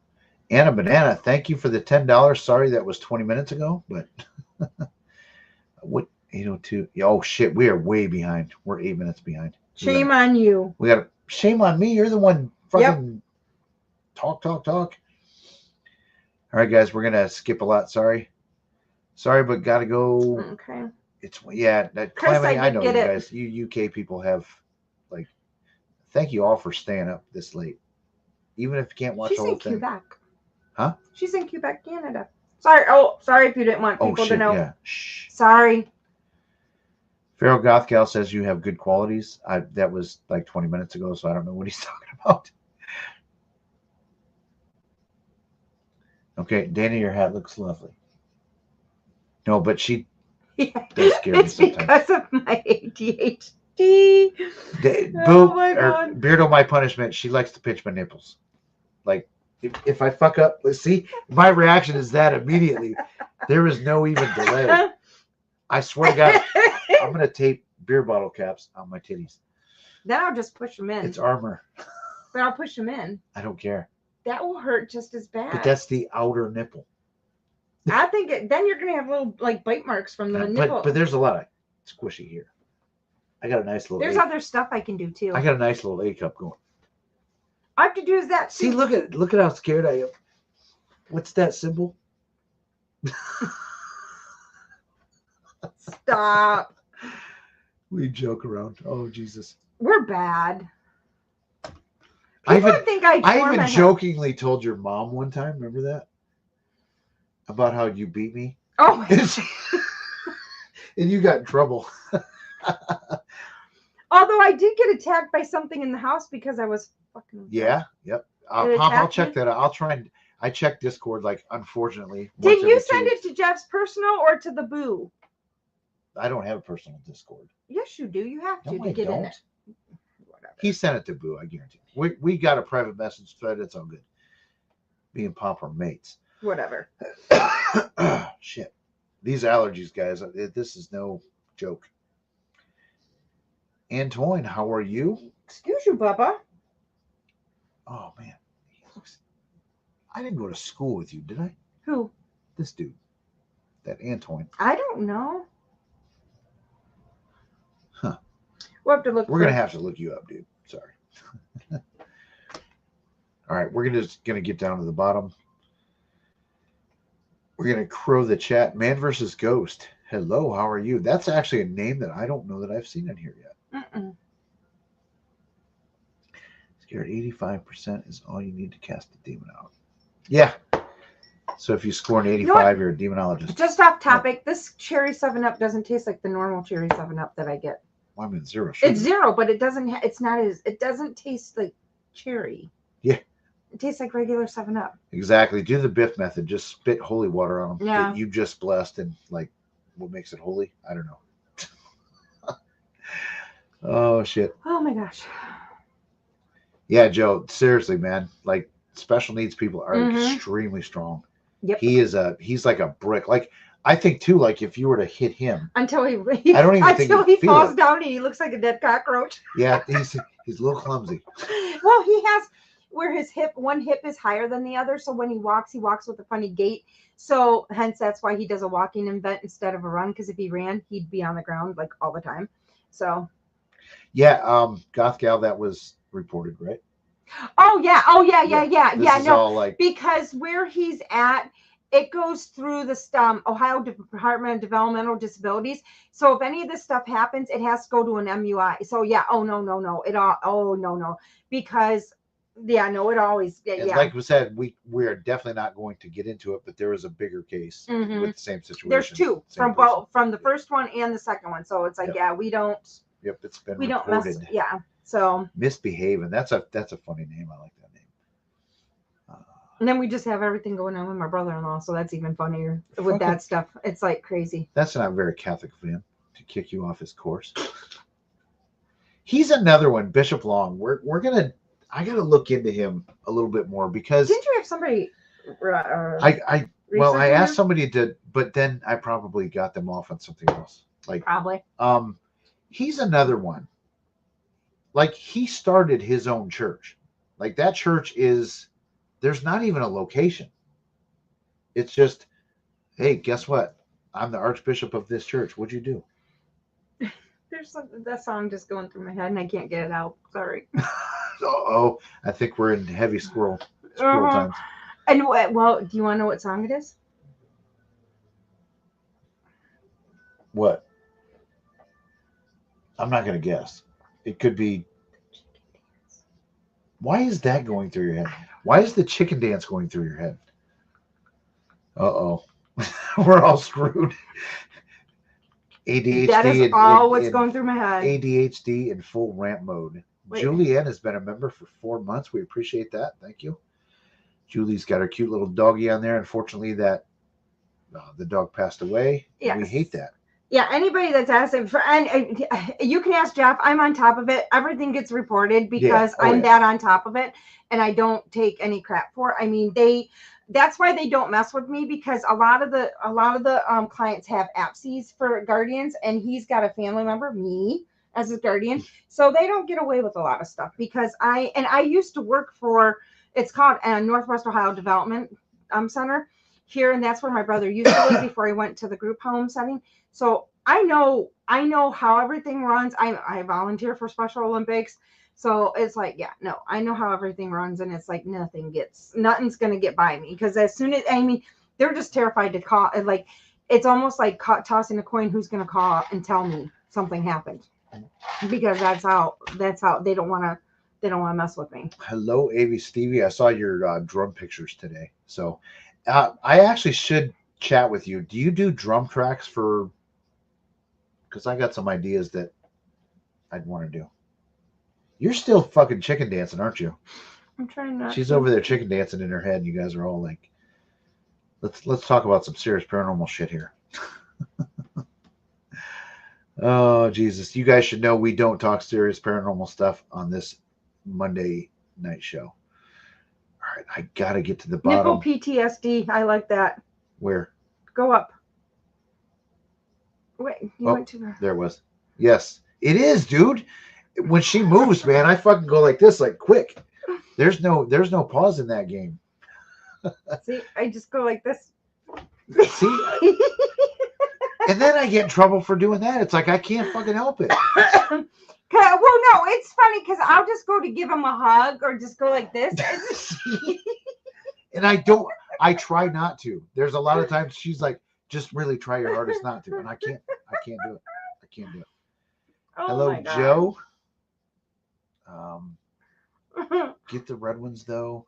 Anna Banana, thank you for the $10. Sorry that was 20 minutes ago, but what 802? Oh shit, we are way behind. We're 8 minutes behind. Shame on you. We got Shame on me. You're the one fucking talk. All right, guys, we're gonna skip a lot. Sorry, but gotta go. Okay. It's that Chris, Calamity. I did know get you it. guys. You UK people have like. Thank you all for staying up this late, even if you can't watch She's the whole in thing. Quebec. Huh? She's in Quebec, Canada. Sorry. Oh, sorry if you didn't want people to know. Yeah. Shh. Sorry. Pharaoh Goth Gal says you have good qualities. That was like 20 minutes ago, so I don't know what he's talking about. Okay, Dana, your hat looks lovely. No, but she does scare me It's sometimes. because of my ADHD. Oh my God. Beardo, my punishment. She likes to pinch my nipples. Like if I fuck up, let's see. My reaction is that immediately. There is no even delay. I swear to God, I'm gonna tape beer bottle caps on my titties. Then I'll just push them in. It's armor. But I'll push them in. I don't care. That will hurt just as bad. But that's the outer nipple. I think then you're gonna have little like bite marks from the nipple. But there's a lot of squishy here. I got a nice little. There's other stuff I can do too. I got a nice little A cup going. All I have to do is that. See, look at how scared I am. What's that symbol? Stop. We joke around. Oh Jesus. We're bad. I even jokingly told your mom one time. Remember that? About how you beat me. Oh. And you got in trouble. Although I did get attacked by something in the house because I was fucking. Yeah. Yep. I'll check that out. I'll try and I check Discord. Like, unfortunately. Did you send it to Jeff's personal or to the Boo? I don't have a personal Discord. Yes, you do. You have to No, get in it. Whatever. He sent it to Boo. I guarantee. We got a private message thread. It's all good. Me and Pop are mates. Whatever. Shit. These allergies, guys. This is no joke. Antoine, how are you? Excuse you, Bubba. Oh man, I didn't go to school with you, did I? Who? This dude. That Antoine. I don't know. Huh. We'll have to look. We're gonna have to look you up, dude. Sorry. All right, we're just gonna get down to the bottom. We're gonna crow the chat. Man versus Ghost. Hello, how are you? That's actually a name that I don't know that I've seen in here yet. Scared 85% is all you need to cast a demon out. Yeah. So if you score an 85, you're a demonologist. Just off topic, this cherry 7-Up doesn't taste like the normal cherry 7-Up that I get. Well, I'm in zero sugar. It's zero, but it doesn't. It's not as. It doesn't taste like cherry. Yeah. It tastes like regular 7-Up. Exactly. Do the Biff method. Just spit holy water on them. Yeah. That you just blessed, and like, what makes it holy? I don't know. Oh shit. Oh my gosh. Yeah, Joe. Seriously, man. Like, special needs people are extremely strong. Yep. He's like a brick. Like, I think too. Like, if you were to hit him, until he I don't even think until he feel falls it. down and he looks like a dead cockroach. Yeah, he's a little clumsy. Well, he has where his one hip is higher than the other, so when he walks with a funny gait. So hence that's why he does a walking invent instead of a run. Because if he ran, he'd be on the ground like all the time. So. Yeah, Goth Gal, that was reported, right? Oh yeah. This is all like, because where he's at, it goes through the Ohio Department of Developmental Disabilities. So if any of this stuff happens, it has to go to an MUI. So yeah, because it always like we said, we are definitely not going to get into it, but there is a bigger case with the same situation. There's two from the first one and the second one. So it's like we don't. Yep, it's been we reported. Don't mess. So Misbehaving. That's a funny name. I like that name. And then we just have everything going on with my brother-in-law, so that's even funnier with that stuff. It's like crazy. That's not very Catholic of him to kick you off his course. He's another one, Bishop Long. I gotta look into him a little bit more because didn't you have somebody? I asked somebody to, but then I probably got them off on something else. Like probably. He's another one. Like, he started his own church. Like, that church there's not even a location. It's just, hey, guess what? I'm the Archbishop of this church. What'd you do? There's something, that song just going through my head and I can't get it out. Sorry. Oh, I think we're in heavy squirrel Uh-huh. times. And well, do you want to know what song it is? What? I'm not going to guess. It could be. Why is that going through your head? Why is the chicken dance going through your head? Uh-oh. We're all screwed. ADHD. That is all what's going through my head. ADHD in full ramp mode. Wait. Julianne has been a member for 4 months. We appreciate that. Thank you. Julie's got her cute little doggy on there. Unfortunately, that the dog passed away. Yes. We hate that. Yeah, anybody that's asking for, and you can ask Jeff. I'm on top of it. Everything gets reported because I'm that on top of it, and I don't take any crap for it. I mean, that's why they don't mess with me, because a lot of the clients have APSEs for guardians, and he's got a family member, me, as his guardian, so they don't get away with a lot of stuff. Because I used to work for, it's called Northwest Ohio Development Center here, and that's where my brother used to live before he went to the group home setting. So I know how everything runs. I volunteer for Special Olympics. So it's like, yeah, no, I know how everything runs, and it's like nothing's going to get by me, because as soon as, I mean, they're just terrified to call. Like, it's almost like tossing a coin, who's going to call and tell me something happened, because that's how they don't want to mess with me. Hello, Avi Stevie. I saw your drum pictures today. So I actually should chat with you. Do you do drum tracks for, because I got some ideas that I'd want to do. You're still fucking chicken dancing, aren't you? I'm trying not. She's over there chicken dancing in her head, and you guys are all like, let's talk about some serious paranormal shit here. Oh, Jesus. You guys should know we don't talk serious paranormal stuff on this Monday night show. All right, I got to get to the bottom. Nipple PTSD. I like that. Where? Go up. Wait, you went too far. There it was. Yes, it is, dude. When she moves, man, I fucking go like this, like quick. There's no pause in that game. See, I just go like this. See? And then I get in trouble for doing that. It's like I can't fucking help it. Well, no, it's funny because I'll just go to give him a hug or just go like this. And I try not to. There's a lot of times she's like, just really try your hardest not to. And I can't do it. I can't do it. Oh, hello, Joe. Get the red ones though.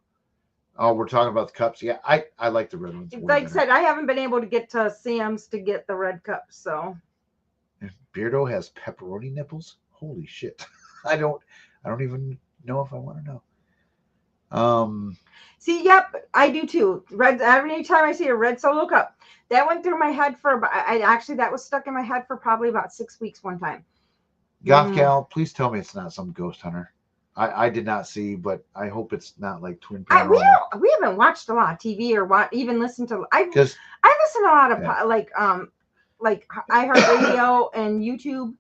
Oh, we're talking about the cups. Yeah, I like the red ones. Like I said, I haven't been able to get to Sam's to get the red cups. So if Beardo has pepperoni nipples, holy shit! I don't even know if I want to know. See, yep, I do too. Red. Every time I see a red Solo cup, that went through my head for. That was stuck in my head for probably about 6 weeks one time. Goth Gal, please tell me it's not some ghost hunter. I did not see, but I hope it's not like Twin Paranormal. We haven't watched a lot of TV or even listened to. I listen to a lot of like iHeartRadio and YouTube.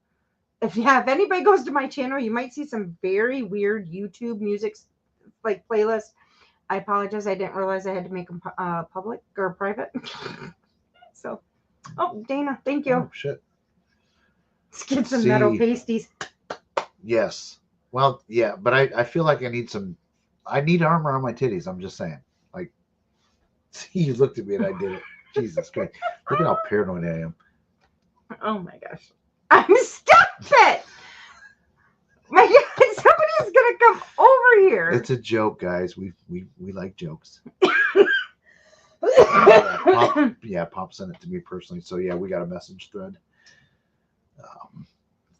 If anybody goes to my channel, you might see some very weird YouTube music like playlists. I apologize. I didn't realize I had to make them public or private. So, Dana, thank you. Oh shit. Let's get some metal pasties. Yes. Well, yeah, but I feel like I need armor on my titties. I'm just saying. Like, see, you looked at me and I did it. Jesus Christ. Look at how paranoid I am. Oh my gosh. Stop it! My God, somebody's gonna come over here. It's a joke, guys. We like jokes. Pop sent it to me personally. So yeah, we got a message thread.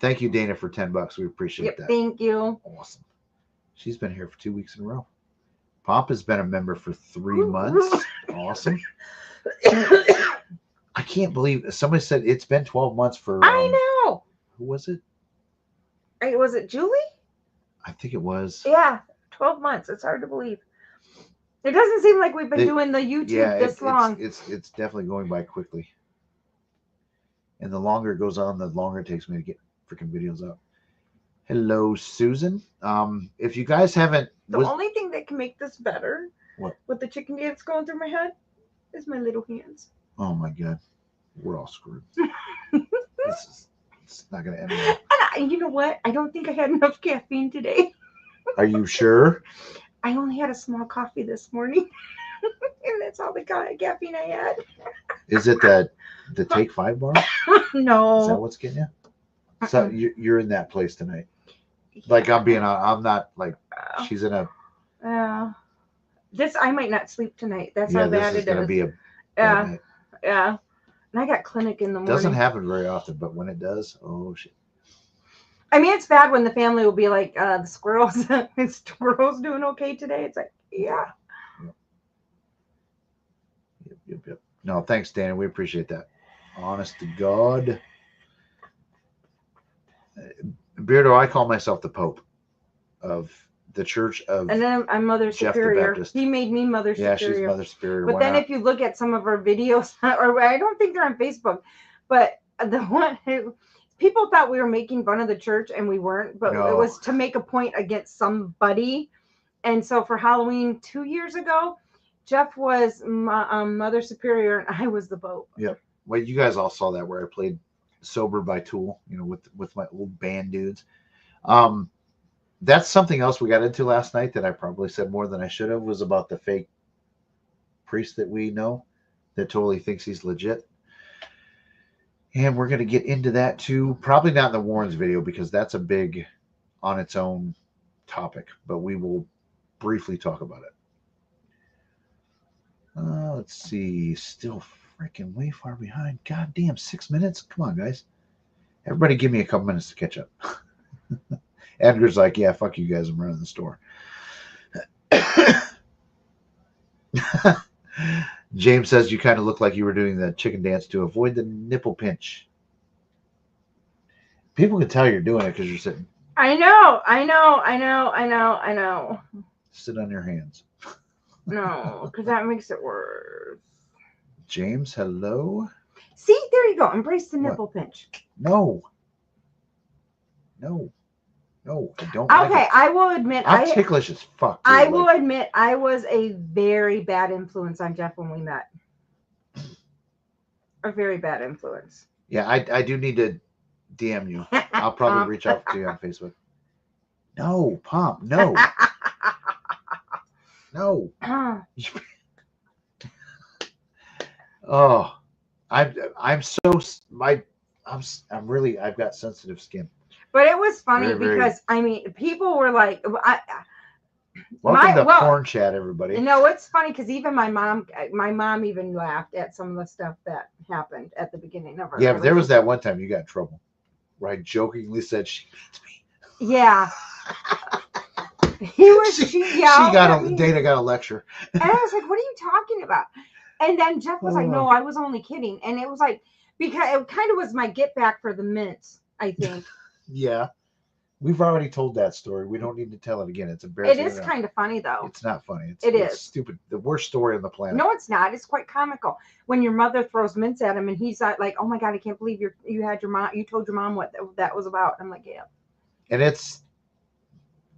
Thank you, Dana, for $10. We appreciate that. Thank you. Awesome. She's been here for 2 weeks in a row. Pop has been a member for 3 months. Awesome. I can't believe somebody said it's been 12 months for. I know. Who was it? Was it Julie? I think it was. Yeah, 12 months. It's hard to believe. It doesn't seem like we've been doing the YouTube this long. It's definitely going by quickly. And the longer it goes on, the longer it takes me to get freaking videos up. Hello, Susan. If you guys haven't, only thing that can make this better, what? With the chicken dance going through my head, is my little hands. Oh my God, we're all screwed. It's not gonna end well. And you know what? I don't think I had enough caffeine today. Are you sure? I only had a small coffee this morning, and that's all the caffeine I had. Is it the Take 5 bar? Is that No. what's getting you? So you're in that place tonight. Like I'm not like she's in a. This I might not sleep tonight. That's Yeah, how bad this is it gonna is. be a. Yeah, night. yeah. And I got clinic in the morning. Doesn't happen very often, but when it does, oh shit. I mean, it's bad when the family will be like, the squirrels. Is squirrels doing okay today? It's like, yeah. Yep. No, thanks, Dan. We appreciate that. Honest to God. Beardo, I call myself the Pope of the Church of. And then I'm Mother Jeff the Superior. Baptist. He made me Mother Yeah, Superior. she's Mother Superior. But then if you look at some of our videos, or I don't think they're on Facebook, but the one people thought we were making fun of the church and we weren't, but No. it was to make a point against somebody. And so for Halloween 2 years ago, Jeff was Mother Superior and I was the Pope. Yep. Well, you guys all saw that where I played Sober by Tool, with my old band dudes. That's something else we got into last night that I probably said more than I should have, was about the fake priest that we know that totally thinks he's legit. And we're going to get into that too. Probably not in the Warrens video because that's a big on its own topic, but we will briefly talk about it. Let's see. Still freaking way far behind. God damn, 6 minutes. Come on, guys. Everybody give me a couple minutes to catch up. Edgar's like, yeah, fuck you guys. I'm running the store. James says you kind of look like you were doing the chicken dance to avoid the nipple pinch. People can tell you're doing it because you're sitting. I know. Sit on your hands. No, because that makes it worse. James, hello. See, there you go. Embrace the nipple pinch. No, I don't. Okay, like it. I will admit, I'm ticklish as fuck. I will admit, I was a very bad influence on Jeff when we met. A very bad influence. Yeah, I do need to DM you. I'll probably reach out to you on Facebook. No, Pomp, no. No. Oh, I'm so I've got sensitive skin. But it was funny Very, because I mean, people were like, welcome to porn chat, everybody. You know, it's funny because even my mom even laughed at some of the stuff that happened at the beginning of her. Yeah, but there was that one time you got in trouble where I jokingly said she beats me. Yeah. Dana got a lecture. And I was like, what are you talking about? And then Jeff was like, no, I was only kidding. And it was like, because it kind of was my get back for the mints, I think. Yeah. We've already told that story. We don't need to tell it again. It's embarrassing. It is kind of funny, though. It's not funny. It's stupid. The worst story on the planet. No, it's not. It's quite comical. When your mother throws mints at him and he's like, oh my God, I can't believe you had your mom. You told your mom what that was about. I'm like, yeah. And it's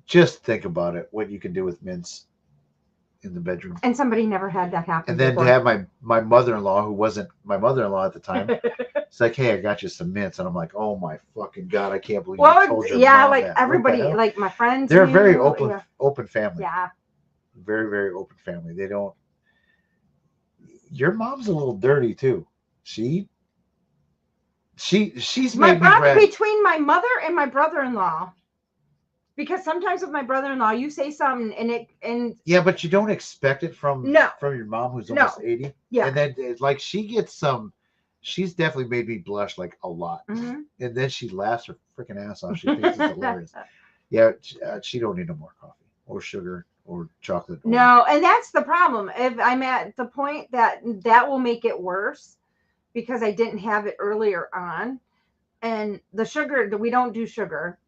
just think about it, what you can do with mints in the bedroom. And somebody never had that happen. And then before. to have my mother-in-law, who wasn't my mother-in-law at the time, it's like, hey, I got you some mints. And I'm like, oh my fucking God, I can't believe you told your mom like that. everybody, like my friends. They're a very open family. Yeah. Very, very open family. They don't. Your mom's a little dirty too. She's made me red. Between my mother and my brother-in-law. Because sometimes with my brother-in-law, you say something and yeah, but you don't expect it from your mom who's almost 80. Yeah, and then like she gets some. She's definitely made me blush like a lot, and then she laughs her freaking ass off. She thinks it's hilarious. Yeah, she don't need no more coffee or sugar or chocolate. No, and that's the problem. If I'm at the point that will make it worse because I didn't have it earlier on, and the sugar we don't do sugar.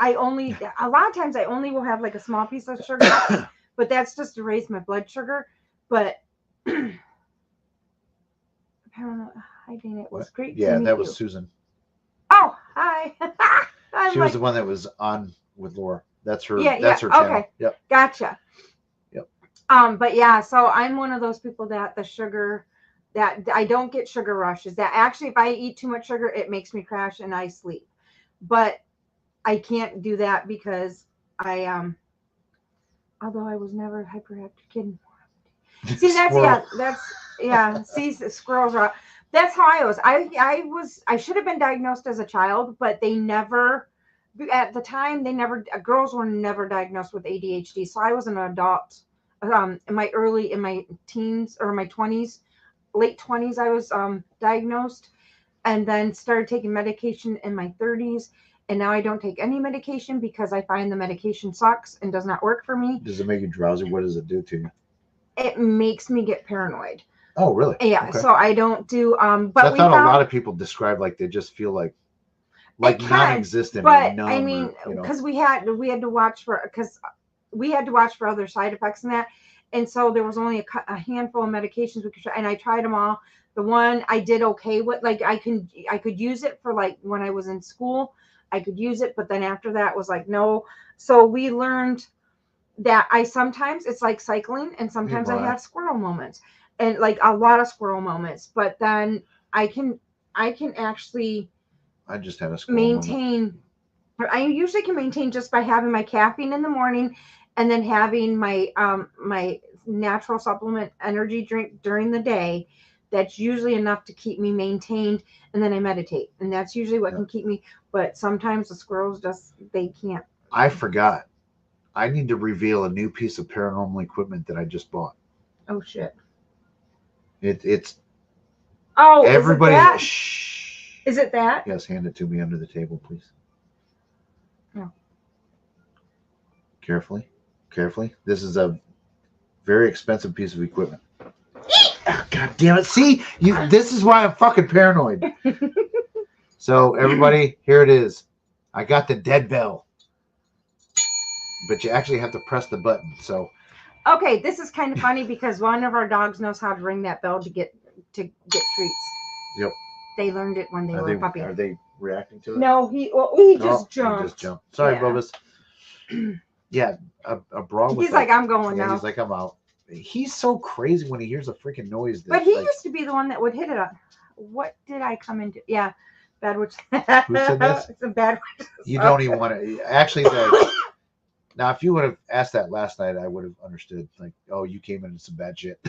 I only, a lot of times I only will have like a small piece of sugar, but that's just to raise my blood sugar. But apparently, hi Dana, it was great to meet you. Yeah, that was Susan. Oh, hi. She was the one that was on with Laura. That's her. Yeah, that's her channel. Okay. Yep. Gotcha. Yep. But yeah, so I'm one of those people that the sugar, that I don't get sugar rushes. That actually, if I eat too much sugar, it makes me crash and I sleep. But I can't do that because I although I was never a hyperactive kid. See, Squirrel. see, squirrels are. That's how I was. I should have been diagnosed as a child, but they never. At the time, they never. Girls were never diagnosed with ADHD. So I was an adult. In my teens or my 20s, late 20s, I was diagnosed, and then started taking medication in my 30s. And now I don't take any medication because I find the medication sucks and does not work for me. Does it make you drowsy? What does it do to you? It makes me get paranoid. Oh, really? Yeah. Okay. So I don't do. But I thought a lot of people describe like they just feel like non-existent. But or numb I mean, because we had to watch for other side effects and that, and so there was only a handful of medications we could try, and I tried them all. The one I did okay with, like I could use it for like when I was in school, I could use it, but then after that was like no. So we learned that sometimes it's like cycling, and sometimes I have squirrel moments, and like a lot of squirrel moments, but then I can actually I just had a squirrel maintain. I usually can maintain just by having my caffeine in the morning, and then having my my natural supplement energy drink during the day. That's usually enough to keep me maintained, and then I meditate, and that's usually what can keep me. But sometimes the squirrels they can't. I forgot. I need to reveal a new piece of paranormal equipment that I just bought. Oh shit! It's. Oh, everybody. Shh. Is it that? Yes, hand it to me under the table, please. No. Carefully. This is a very expensive piece of equipment. God damn it. See, this is why I'm fucking paranoid. So everybody, here it is. I got the dead bell. But you actually have to press the button. So okay, this is kind of funny because one of our dogs knows how to ring that bell to get treats. Yep. They learned it when they were a puppy. Are they reacting to it? No, he just jumped. Sorry, Bubba's. Yeah, a bra. He's like, I'm going now. He's like, I'm out. He's so crazy when he hears a freaking noise. But he used to be the one that would hit it up. What did I come into? Yeah, bad witch. Who said this? It's a bad witch. You don't even want to. Actually, now if you would have asked that last night, I would have understood. Like, oh, you came into some bad shit.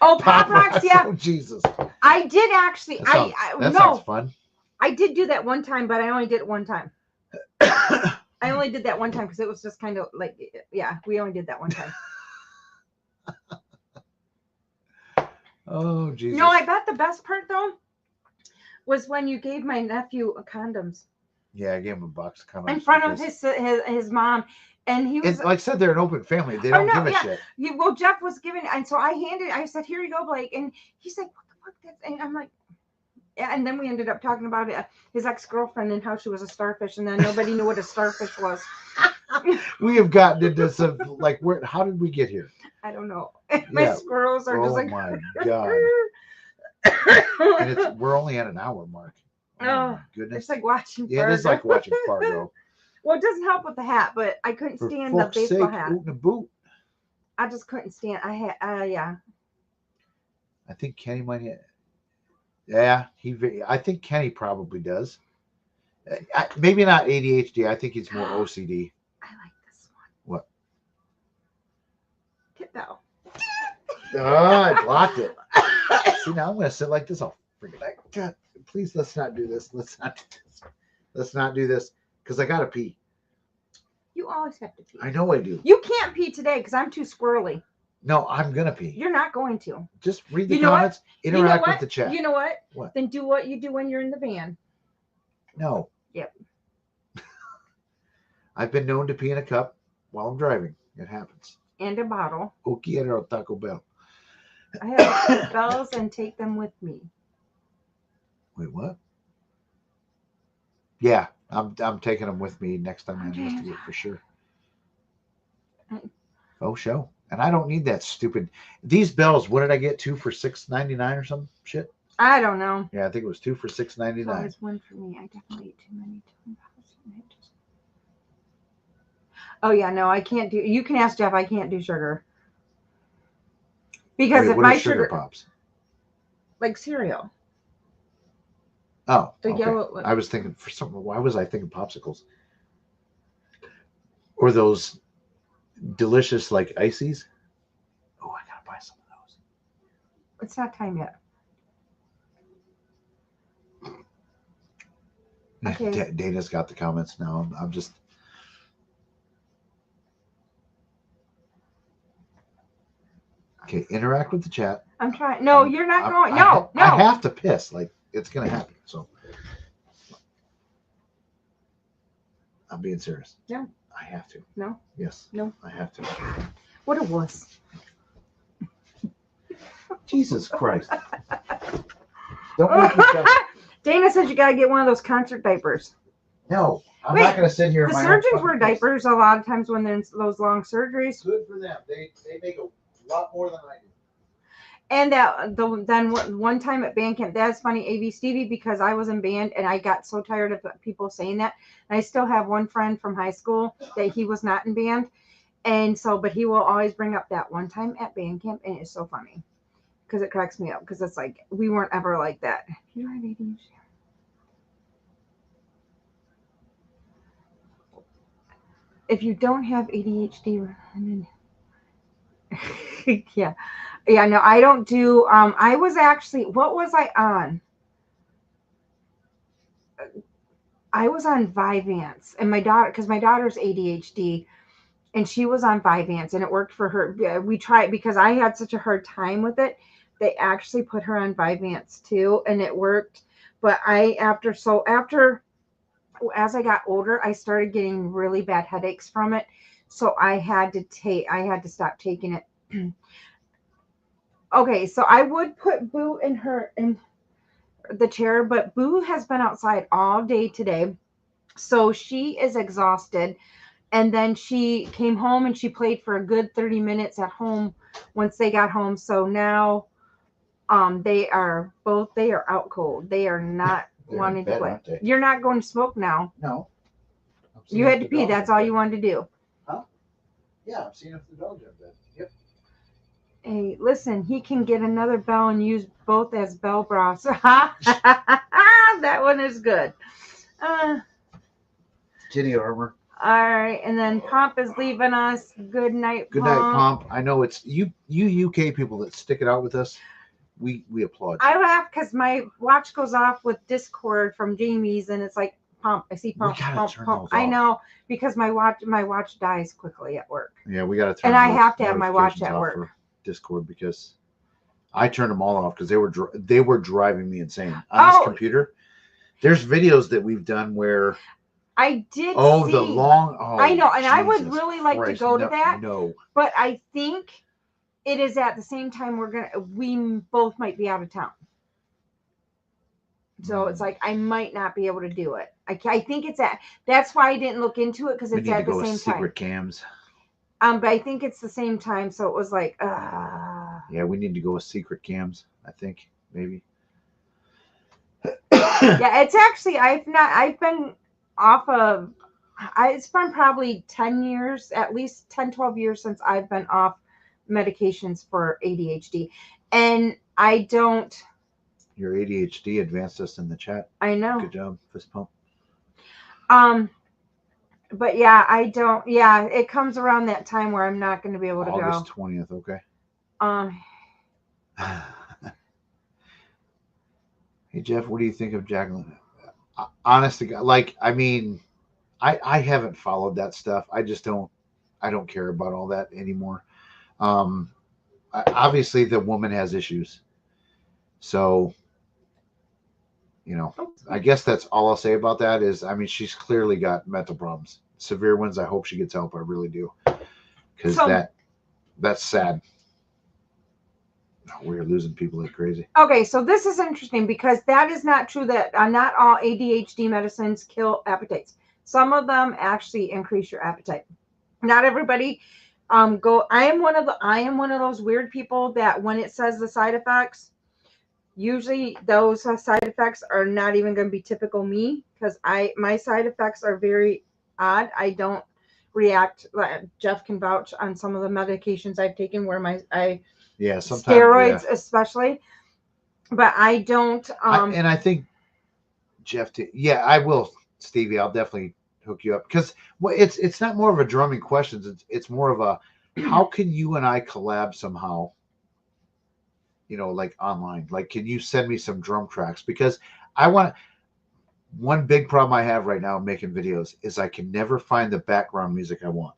Oh, Pop Rocks, yeah. Oh, Jesus. I did actually. That sounds fun. I did do that one time, but I only did it one time. I only did that one time because it was just kind of like, yeah, we only did that one time. Oh, Jesus. No, I bet the best part, though, was when you gave my nephew condoms. Yeah, I gave him a box of condoms. In front of his mom. And he was, like I said, they're an open family. They don't give a shit. Well, Jeff was giving, and so I said, here you go, Blake. And he's like, what the fuck? And I'm like, yeah. And then we ended up talking about it, his ex-girlfriend and how she was a starfish, and then nobody knew what a starfish was. We have gotten into some, like, how did we get here? I don't know. My squirrels are just like, oh my God. And we're only at an hour mark. Oh my goodness. It's like watching Fargo. Yeah, it is like watching Fargo. Well, it doesn't help with the hat, but I couldn't stand the baseball hat. Oot in a boot. I just couldn't stand. Yeah. I think Kenny might. Yeah, I think Kenny probably does. Maybe not ADHD. I think he's more OCD. I like this one. What? Get that. Oh, I blocked it. See, now I'm gonna sit like this. I'll freaking God, please, let's not do this. Let's not do this. Because I gotta pee. You always have to pee. I know I do. You can't pee today because I'm too squirrely. No, I'm gonna pee. You're not going to. Just read the comments. Interact with the chat. You know what? What? Then do what you do when you're in the van. No. Yep. I've been known to pee in a cup while I'm driving. It happens. And a bottle. O quiero Taco Bell. I have bells and take them with me. Wait, what? Yeah, I'm taking them with me next time I investigate for sure. Oh, show. And I don't need that stupid. These bells, what did I get? 2 for $6.99 or some shit? I don't know. Yeah, I think it was 2 for $6.99. That was one for me. I definitely ate too many. Oh yeah, no, I can't do. You can ask Jeff. I can't do sugar because if my sugar pops, like cereal. Oh, The okay. yellow. I was thinking for something. Why was I thinking popsicles? Or those delicious like ices? Oh, I gotta buy some of those. It's not time yet. Okay. Dana's got the comments now. I'm just. Okay, interact with the chat. I'm trying. No, you're not going. No, no. I have to piss. Like, it's going to happen. So, I'm being serious. No. I have to. No. Yes. No. I have to. What a wuss. Jesus Christ. Don't make yourself. Dana says you got to get one of those concert diapers. No, I'm Wait, not going to sit here. The surgeons wear diapers a lot of times when they're in those long surgeries. Good for them. They make a lot more than I do. And then one time at band camp, that's funny, AV Stevie, because I was in band and I got so tired of people saying that. And I still have one friend from high school that he was not in band. And so, but he will always bring up that one time at band camp. And it's so funny because it cracks me up because it's like, we weren't ever like that. You know what I mean? If you don't have ADHD, yeah. Yeah, no, I don't do, I was actually, what was I on? I was on Vyvanse, and my daughter, because my daughter's ADHD, and she was on Vyvanse, and it worked for her. We tried, because I had such a hard time with it, they actually put her on Vyvanse too, and it worked. But as I got older, I started getting really bad headaches from it. So I had to stop taking it. Okay, so I would put Boo in the chair, but Boo has been outside all day today. So she is exhausted. And then she came home and she played for a good 30 minutes at home once they got home. So now they are out cold. They are not wanting to play. You're not going to smoke now. No. You had to pee. That's all you wanted to do. Huh? Yeah, I'm seeing if the dog jumped in. Yep. Hey, listen, he can get another bell and use both as bell bras. That one is good. Kitty armor. All right, and then Pomp is leaving us. Good night, Pomp. Good night, Pomp. I know it's you UK people that stick it out with us. We applaud you. I laugh because my watch goes off with Discord from Jamie's, and it's like, Pomp. I see Pomp. We gotta Pomp, turn Pomp. those I off. know, because my watch dies quickly at work. Yeah, we got to turn. And I those have to have my watch notifications at off work. for Discord because I turned them all off because they were driving me insane on this computer. There's videos that we've done where I did. The long. Oh, I know, and Jesus I would really like Christ. to go to that. No, but I think it is at the same time we both might be out of town. So it's like I might not be able to do it. I think that's why I didn't look into it because it's at the same time. Secret cams. But I think it's the same time, so it was like, Yeah, we need to go with secret cams. I think maybe. Yeah, it's actually I've been off of. It's been probably 10 years, at least 10, 12 years since I've been off medications for ADHD, and I don't. Your ADHD advanced us in the chat. I know. Good job, fist pump. But yeah, I don't. Yeah, it comes around that time where I'm not going to be able to August go. 20th. Okay. Hey Jeff, what do you think of Jacqueline? Honest to God, like, I mean, I haven't followed that stuff. I just don't. I don't care about all that anymore. Obviously, the woman has issues, so. You know, I guess that's all I'll say about that is, I mean, she's clearly got mental problems, severe ones. I hope she gets help. I really do. Because that's sad. We're losing people like crazy. Okay, so this is interesting because that is not true that not all ADHD medicines kill appetites. Some of them actually increase your appetite. Not everybody I am one of those weird people that when it says the side effects, usually those side effects are not even going to be typical me because my side effects are very odd. I don't react. Jeff can vouch on some of the medications I've taken where steroids especially, but I don't. And I think Jeff. Yeah, I will, Stevie. I'll definitely hook you up because it's not more of a drumming questions. It's more of a how can you and I collab somehow? Like online. Like, can you send me some drum tracks? Because I want. One big problem I have right now making videos is I can never find the background music I want.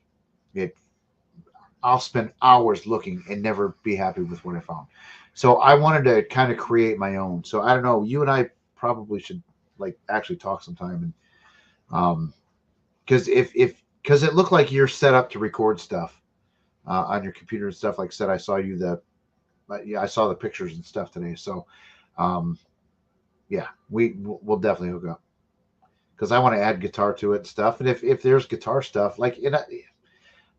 I'll spend hours looking and never be happy with what I found. So I wanted to kind of create my own. So I don't know. You and I probably should like actually talk sometime, and because because it looked like you're set up to record stuff on your computer and stuff. Like I said, I saw I saw the pictures and stuff today. So yeah, we'll definitely hook up because I want to add guitar to it and stuff. And if there's guitar stuff, like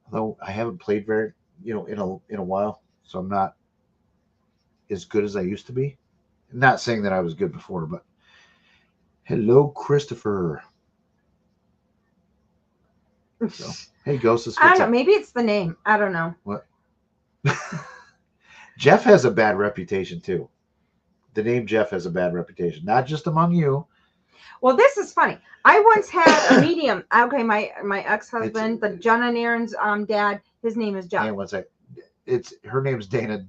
although I haven't played very in a while, so I'm not as good as I used to be. Not saying that I was good before, but hello, Christopher. So, hey, Ghosts. I don't know. Maybe it's the name. I don't know. What? Jeff has a bad reputation too. The name Jeff has a bad reputation, not just among you. Well, this is funny. I once had a medium. Okay, my ex-husband, the John and Aaron's dad, his name is Jeff. Hang on one sec. Her name's Dana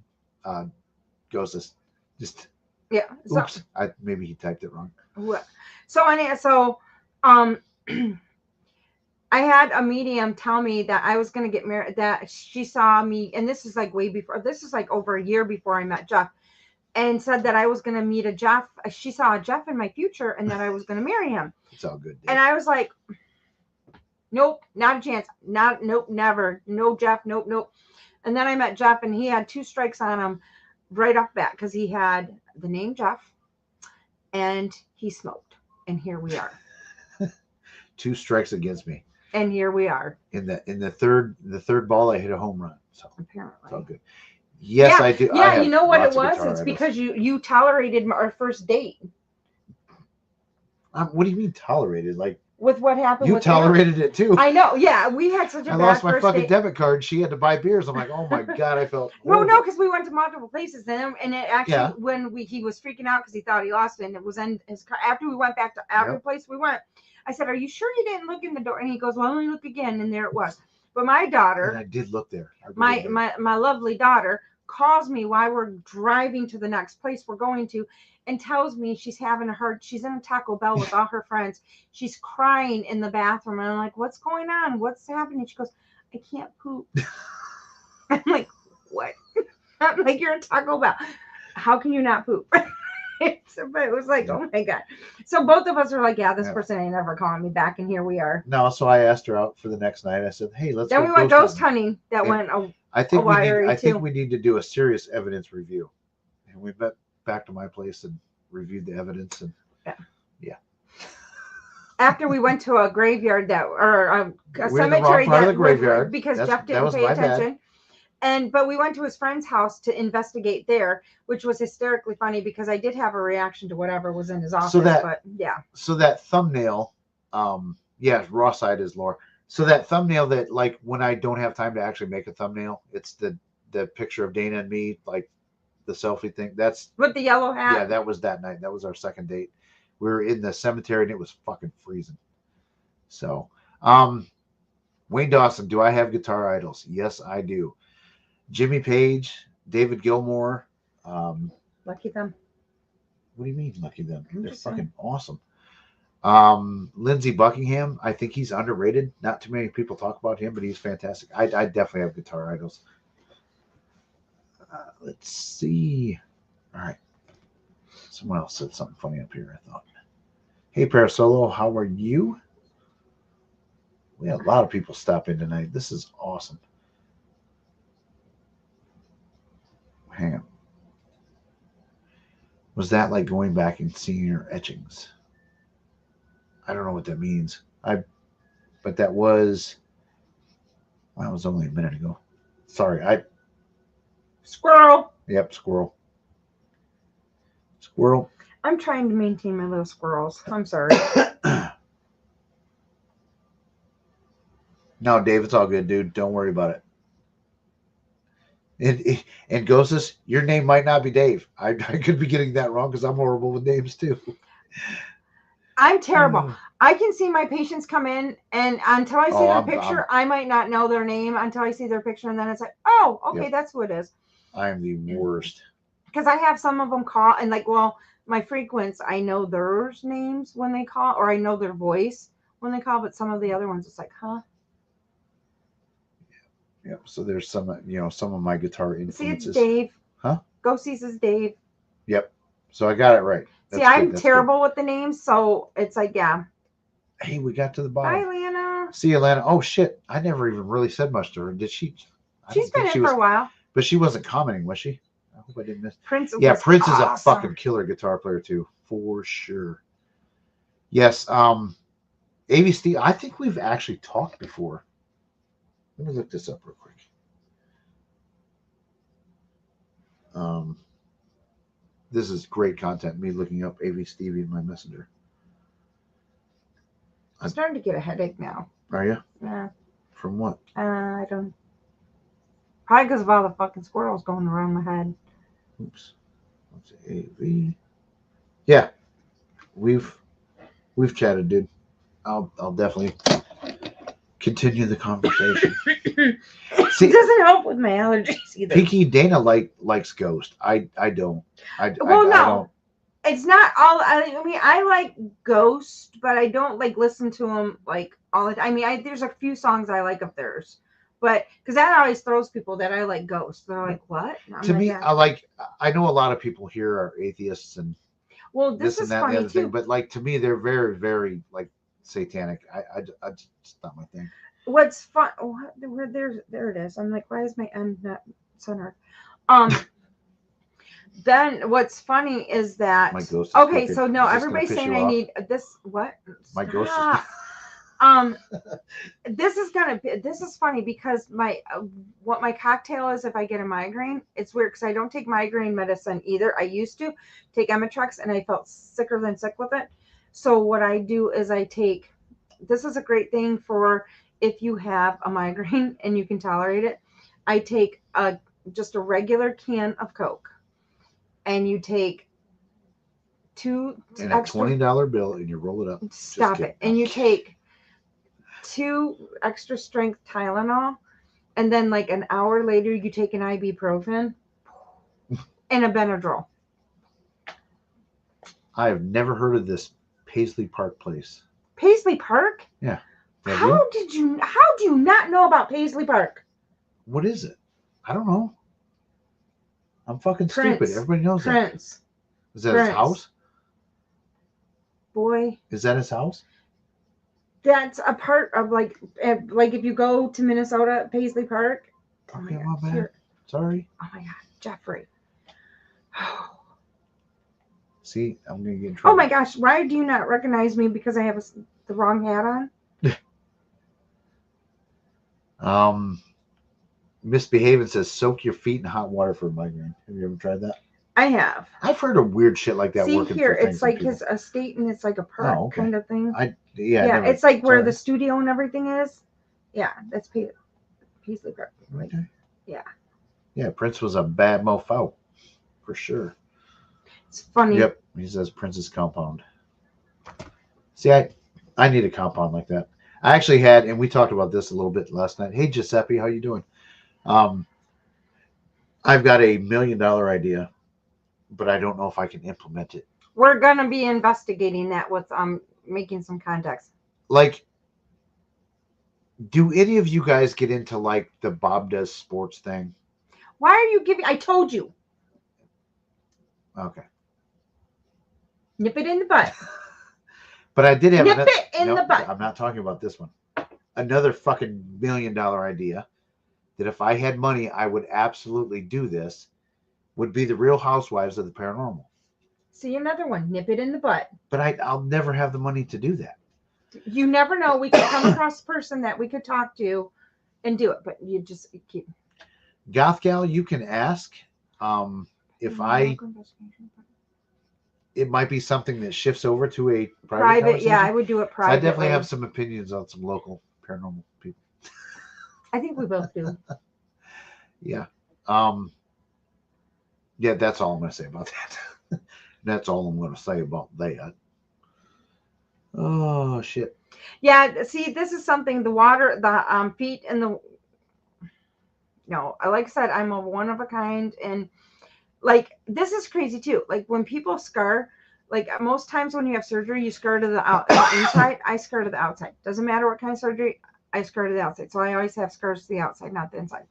Ghosts. Just yeah. So, oops. Maybe he typed it wrong. So I had a medium tell me that I was going to get married, that she saw me, and this is like way before, this is like over a year before I met Jeff, and said that I was going to meet a Jeff. She saw a Jeff in my future and that I was going to marry him. It's all good. Dude. And I was like, nope, not a chance. Nope, never. No, Jeff, nope. And then I met Jeff and he had 2 strikes on him right off bat because he had the name Jeff and he smoked. And here we are. 2 strikes against me. And here we are. In the third ball, I hit a home run. So apparently, it's all good. Yes, yeah, I do. Yeah, you know what it was? It's because you tolerated our first date. What do you mean tolerated? Like with what happened? You with tolerated it too. I know. Yeah, we had such a bad lost my first fucking date. debit card. She had to buy beers. I'm like, oh my god, I felt. Well, no, because we went to multiple places, and it actually when he was freaking out because he thought he lost it, and it was in his car. After we went back to every place we went, I said, "Are you sure you didn't look in the door?" And he goes, "Well, let me look again," and there it was. But my daughter, and I did look there. My lovely daughter calls me while we're driving to the next place we're going to and tells me she's having she's in a Taco Bell with all her friends. She's crying in the bathroom. And I'm like, what's going on? What's happening? She goes, I can't poop. I'm like, what? I'm like, you're in Taco Bell. How can you not poop? But it was like, oh my God. So both of us are like, yeah, this person ain't ever calling me back. And here we are. No, so I asked her out for the next night. I said, hey, let's Then go. We went ghost hunting. That went I think we need to do a serious evidence review. And we went back to my place and reviewed the evidence. And yeah. After we went to a graveyard a cemetery graveyard because Jeff didn't pay attention. But we went to his friend's house to investigate there, which was hysterically funny because I did have a reaction to whatever was in his office. So that thumbnail, raw side is lore. So that thumbnail that like when I don't have time to actually make a thumbnail, it's the picture of Dana and me, like the selfie thing. That's with the yellow hat. Yeah, that was that night. That was our second date. We were in the cemetery and it was fucking freezing. So, Wayne Dawson, do I have guitar idols? Yes, I do. Jimmy Page, David Gilmour. Lucky them. What do you mean, lucky them? They're fucking awesome. Lindsey Buckingham, I think he's underrated. Not too many people talk about him, but he's fantastic. I definitely have guitar idols. Let's see. All right. Someone else said something funny up here, I thought. Hey, Parasolo, how are you? We had a lot of people stop in tonight. This is awesome. Hang on. Was that like going back and seeing your etchings? I don't know what that means. But that was only a minute ago. Sorry, Squirrel. Yep, squirrel. Squirrel. I'm trying to maintain my little squirrels. I'm sorry. No, Dave, it's all good, dude. Don't worry about it. And Ghostus, your name might not be Dave. I could be getting that wrong because I'm horrible with names too. I'm terrible. I can see my patients come in, and until I see their picture, I might not know their name until I see their picture, and then it's like, oh, okay, that's who it is. I am the worst. Because I have some of them call, and like, well, my frequents, I know their names when they call, or I know their voice when they call, but some of the other ones, it's like, huh? Yep. So there's some, some of my guitar influences. See, it's Dave. Huh? Go see this Dave. Yep. So I got it right. See, I'm terrible with the names, so it's like, yeah. Hey, we got to the bottom. Hi, Lana. See you, Lana. Oh, shit. I never even really said much to her. Did she? She's been in for a while. But she wasn't commenting, was she? I hope I didn't miss. Prince Prince is a fucking killer guitar player, too. For sure. Yes. AV Steve, I think we've actually talked before. Let me look this up real quick. This is great content. Me looking up AV Stevie in my messenger. I'm starting to get a headache now. Are you? Yeah. From what? I don't. Probably because of all the fucking squirrels going around my head. Oops. What's AV? Yeah. We've chatted, dude. I'll definitely continue the conversation. See, it doesn't help with my allergies either. Pinky Dana likes Ghost. I don't. No. It's not all. I mean, I like Ghost, but I don't like listen to them like all the time. I mean, there's a few songs I like of theirs, but because that always throws people that I like Ghost. They're like, what? To me, I know a lot of people here are atheists and this is and that funny and the other too. thing, but like to me, they're very, very like satanic. I just not my thing. What's fun? Where there it is. I'm like, why is my end not centered? Then what's funny is that my ghost is okay, so no, everybody's saying I need this. What? My ghost is. This is funny because what my cocktail is if I get a migraine. It's weird because I don't take migraine medicine either. I used to take Emitrex and I felt sicker than sick with it. So what I do is I take. This is a great thing for if you have a migraine and you can tolerate it. I take just a regular can of Coke. And you take two and a $20 bill and you roll it up. Stop it. And you take 2 extra strength Tylenol, and then like an hour later you take an ibuprofen and a Benadryl. I have never heard of this Paisley Park place. Paisley Park? Yeah. How do you not know about Paisley Park? What is it? I don't know. I'm fucking stupid. Everybody knows Prince. That. Is that his house? Boy. Is that his house? That's a part of like if you go to Minnesota, Paisley Park. Okay, my bad. Sorry. Oh my God, Jeffrey. See, I'm gonna get in trouble. Oh my gosh, why do you not recognize me because I have the wrong hat on? Misbehaving says soak your feet in hot water for a migraine. Have you ever tried that? I have. I've heard of weird shit like that. See here, it's like his estate and it's like a park kind of thing. Yeah, it's like where the studio and everything is. Yeah, that's Paisley Park. Okay. Yeah. Yeah, Prince was a bad mofo, for sure. It's funny. Yep, he says Prince's compound. See, I need a compound like that. I actually had, and we talked about this a little bit last night. Hey, Giuseppe, how you doing? I've got $1 million idea, but I don't know if I can implement it. We're gonna be investigating that with making some contacts. Like, do any of you guys get into like the Bob Does Sports thing? Why are you giving? I told you. Okay. Nip it in the butt. But I did have nip it in the butt. I'm not talking about this one. Another fucking $1 million idea that if I had money, I would absolutely do this, would be the Real Housewives of the Paranormal. See, another one. Nip it in the butt. But I'll never have the money to do that. You never know. We could come across a person that we could talk to and do it, but you just keep. Goth Gal, you can ask if it might be something that shifts over to a private. Yeah, I would do it private. I definitely have some opinions on some local paranormal people. I think we both do. Yeah. Yeah, that's all I'm going to say about that. That's all I'm going to say about that. Oh shit. Yeah, see, this is something, the water, the feet and the, no, like I said, I'm a one of a kind. And like, this is crazy too. Like when people scar, like most times when you have surgery, you scar to the inside. I scar to the outside. Doesn't matter what kind of surgery, I scar to the outside. So I always have scars to the outside, not the inside.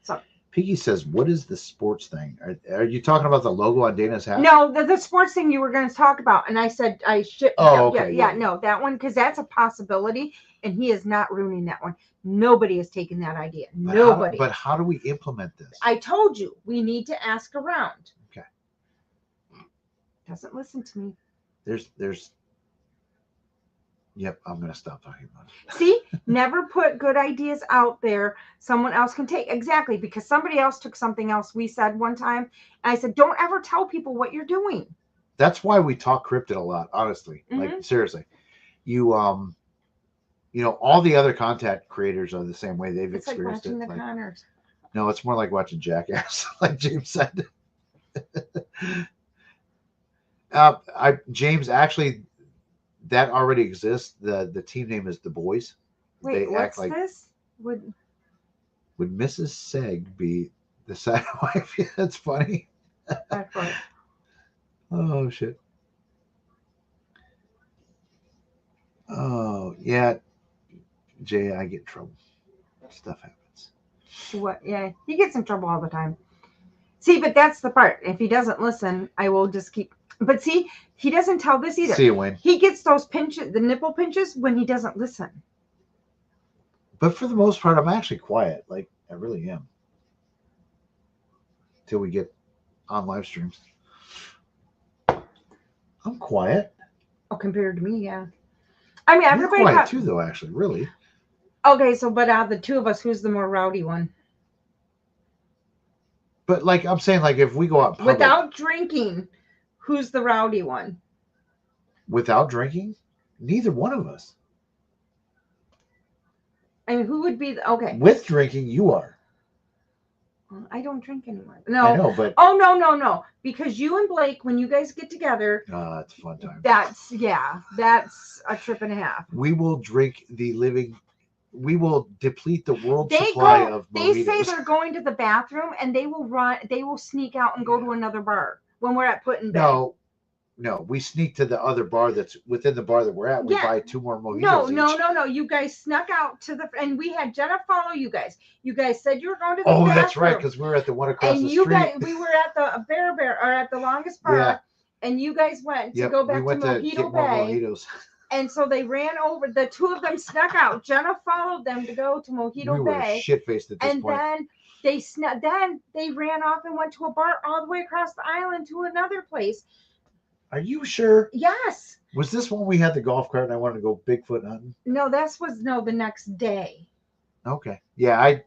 So Piggy says, "What is the sports thing? Are you talking about the logo on Dana's hat?" no, the sports thing you were going to talk about, and I said I should. Oh, yeah, okay, yeah, yeah. no, that one, because that's a possibility, and he is not ruining that one. Nobody has taken that idea. But Nobody. But how do we implement this? I told you we need to ask around. Okay. Doesn't listen to me. There's. Yep, I'm gonna stop talking about it. See, never put good ideas out there someone else can take. Exactly, because somebody else took something else we said one time. And I said, don't ever tell people what you're doing. That's why we talk cryptid a lot, honestly. Like seriously. You all the other content creators are the same way. They've It's like experienced watching it. the Connors. No, it's more like watching Jackass, like James said. James, actually, that already exists. The team name is the Boys. Wait, They what's act like, this? would Mrs. Seg be the side wife? Yeah, that's funny. Oh shit. Oh yeah, Jay, I get in trouble. Stuff happens. What? Yeah, he gets in trouble all the time. See, but that's the part. If he doesn't listen, I will just keep. But see, he doesn't tell this either. See you, Wayne. He gets those pinches, the nipple pinches, when he doesn't listen. But for the most part, I'm actually quiet. Like I really am. Till we get on live streams. I'm quiet. Oh, compared to me, yeah. I mean, You're everybody quiet too, though. Actually, really. Okay, so but out of the two of us, who's the more rowdy one? But like I'm saying, like if we go out in public, Without drinking, who's the rowdy one? Without drinking, neither one of us. I mean, who would be the, okay? With drinking, you are. I don't drink anymore. No. I know, but oh no, because you and Blake, when you guys get together, it's a fun time. That's a trip and a half. We will drink the living. We will deplete the world supply of mojitos. They say they're going to the bathroom and they will run. They will sneak out and go to another bar when we're at Put in Bay. No, we sneak to the other bar that's within the bar that we're at. We buy 2 more mojitos. No. You guys snuck out to the, and we had Jenna follow you guys. You guys said you were going to the bathroom. That's right, because we were at the one across the street. And we were at the Bear or at the longest bar, and you guys went to go back to Mojito Bay. And so they ran over. The two of them snuck out. Jenna followed them to go to Mojito Bay. Were shit-faced at this point. And then they ran off and went to a bar all the way across the island to another place. Are you sure? Yes. Was this when we had the golf cart and I wanted to go Bigfoot hunting? No, the next day. Okay. Yeah,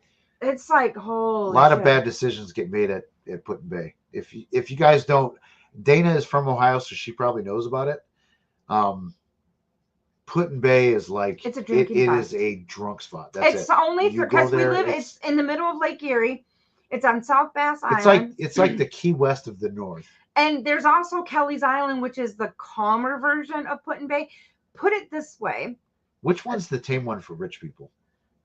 it's like holy a lot of bad decisions get made at Put in Bay. If you guys don't, Dana is from Ohio, so she probably knows about it. Put in Bay is like it's a drinking spot. It is a drunk spot. That's it's only because we live. It's in the middle of Lake Erie. It's on South Bass Island. It's like the Key West of the North. And there's also Kelly's Island, which is the calmer version of Put in Bay. Put it this way. Which one's the tame one for rich people?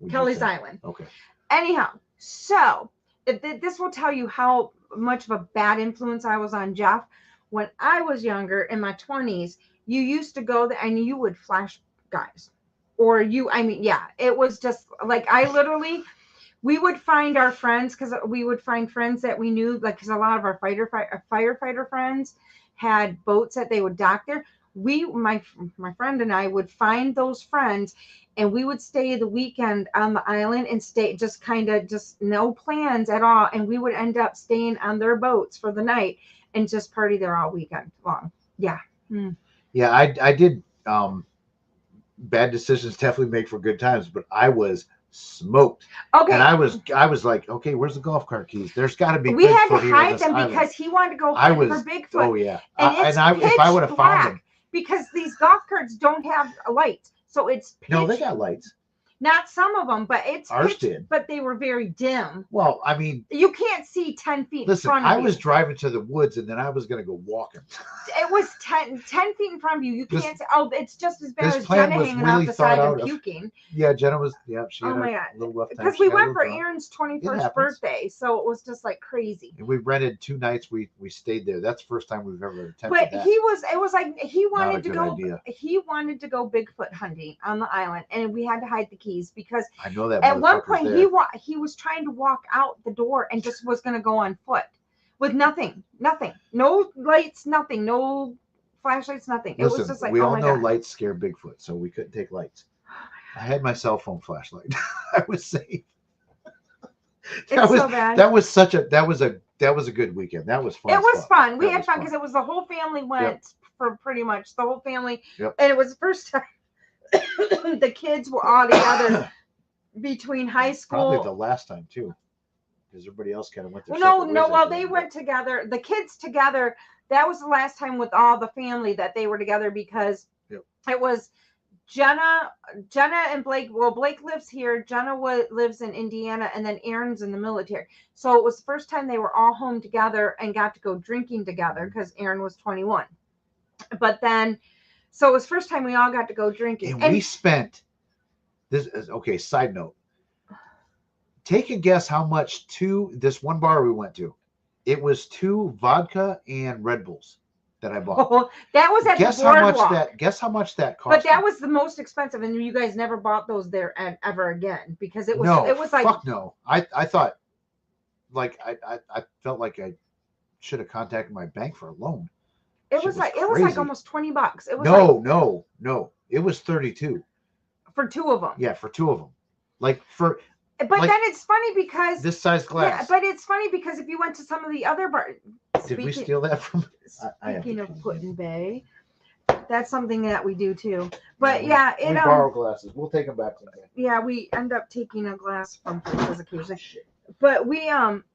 Kelly's Island. Okay. Anyhow, so this will tell you how much of a bad influence I was on Jeff. When I was younger, in my 20s, you used to go there and you would flash guys. It was just like we would find our friends, because we would find friends that we knew, like, because a lot of our firefighter friends had boats that they would dock there. My friend and I would find those friends, and we would stay the weekend on the island and stay just no plans at all. And we would end up staying on their boats for the night and just party there all weekend long. Yeah. Yeah, I did. Bad decisions definitely make for good times, but I was smoked. Okay. And I was like, okay, where's the golf cart keys? There's got to be. We had to hide them because he wanted to go hunt for Bigfoot. Oh yeah. And if I would have found them, because these golf carts don't have a light, so it's pitch. No, they got lights. Not some of them, but it's Ours pitch, did. but they were very dim. Well, I mean, You can't see 10 feet listen, in front of I you. was driving to the woods and then I was going to go walking. It was 10 feet in front of you. You This- can't see. Oh, it's just as bad this as plan Jenna was hanging really off the thought side out and of- puking. Yeah, Jenna was, she Oh had my a God. little rough time. Because She we got a went little for drunk. Aaron's It 21st happens. birthday, so it was just like crazy. And we rented 2 nights. We stayed there. That's the first time we've ever attempted But that. it was like he Not a wanted to good go. idea. He wanted to go Bigfoot hunting on the island, and we had to hide the keys because I know that. at one motherfucker's point there. he was trying to walk out the door and just was going to go on foot with nothing, no lights, nothing, no flashlights, nothing. It Listen, was just like, we oh all my know God. lights scare Bigfoot, so we couldn't take lights. I had my cell phone flashlight. I was safe. It's so bad. That was a good weekend. That was fun. It was fun. We That had was fun fun. because it was the whole family went for pretty much the whole family. Yep. And it was the first time the kids were all together between high Probably the school. last time too, because everybody else kind of went their No, separate no. ways Well, after they that. went together. The kids together. That was the last time with all the family that they were together because Yep. it was Jenna and Blake. Well, Blake lives here. Jenna lives in Indiana, and then Aaron's in the military. So it was the first time they were all home together and got to go drinking together because Aaron was 21. But then, so it was the first time we all got to go drinking. And we spent this. Okay, side note. Take a guess how much this one bar we went to. It was 2 vodka and Red Bulls that I bought. That was at Guess the how much boardwalk. Guess how much that cost. But that me. was the most expensive, and you guys never bought those there ever again because it was no. it was like fuck no. I thought like I felt like I should have contacted my bank for a loan. it Shit was like crazy. almost $20. It was No. It was 32. for 2 of them. Yeah, for 2 of them. Like for But like then it's funny because this size yeah, glass. but it's funny because if you went to some of the other bars, Did we steal that from? I have speaking to of clean Put in Bay, that's something that we do too. But yeah, we borrow glasses. We'll take them back someday. yeah, we end up taking a glass from places occasionally. But we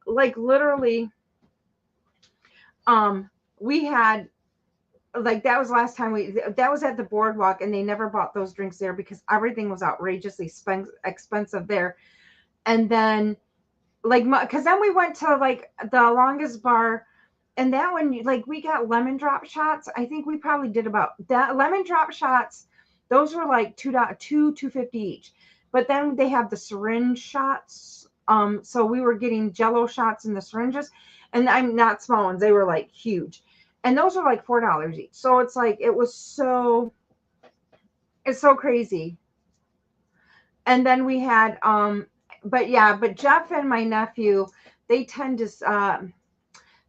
like literally we had like that was last time that was at the boardwalk, and they never bought those drinks there because everything was outrageously expensive there. And then like because then we went to like the longest bar, and that one like we got lemon drop shots. I think we probably did about that lemon drop shots. Those were like $2.50 each. But then they have the syringe shots. So we were getting Jello shots in the syringes, and I'm not small ones. They were like huge, and those are like $4 each. So it's like it's so crazy. And then we had but Jeff and my nephew, they tend to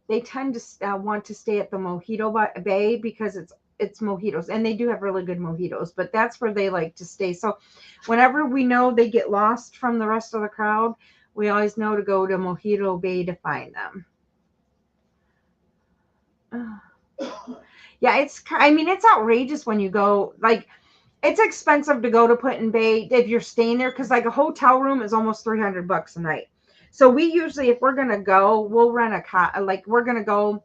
want to stay at the Mojito Bay because it's mojitos, and they do have really good mojitos, but that's where they like to stay. So whenever we know they get lost from the rest of the crowd, we always know to go to Mojito Bay to find them. Yeah, it's outrageous when you go. Like, it's expensive to go to Put in Bay if you're staying there because like a hotel room is almost $300 a night. So we usually, if we're gonna go, we'll rent a car. Like we're gonna go,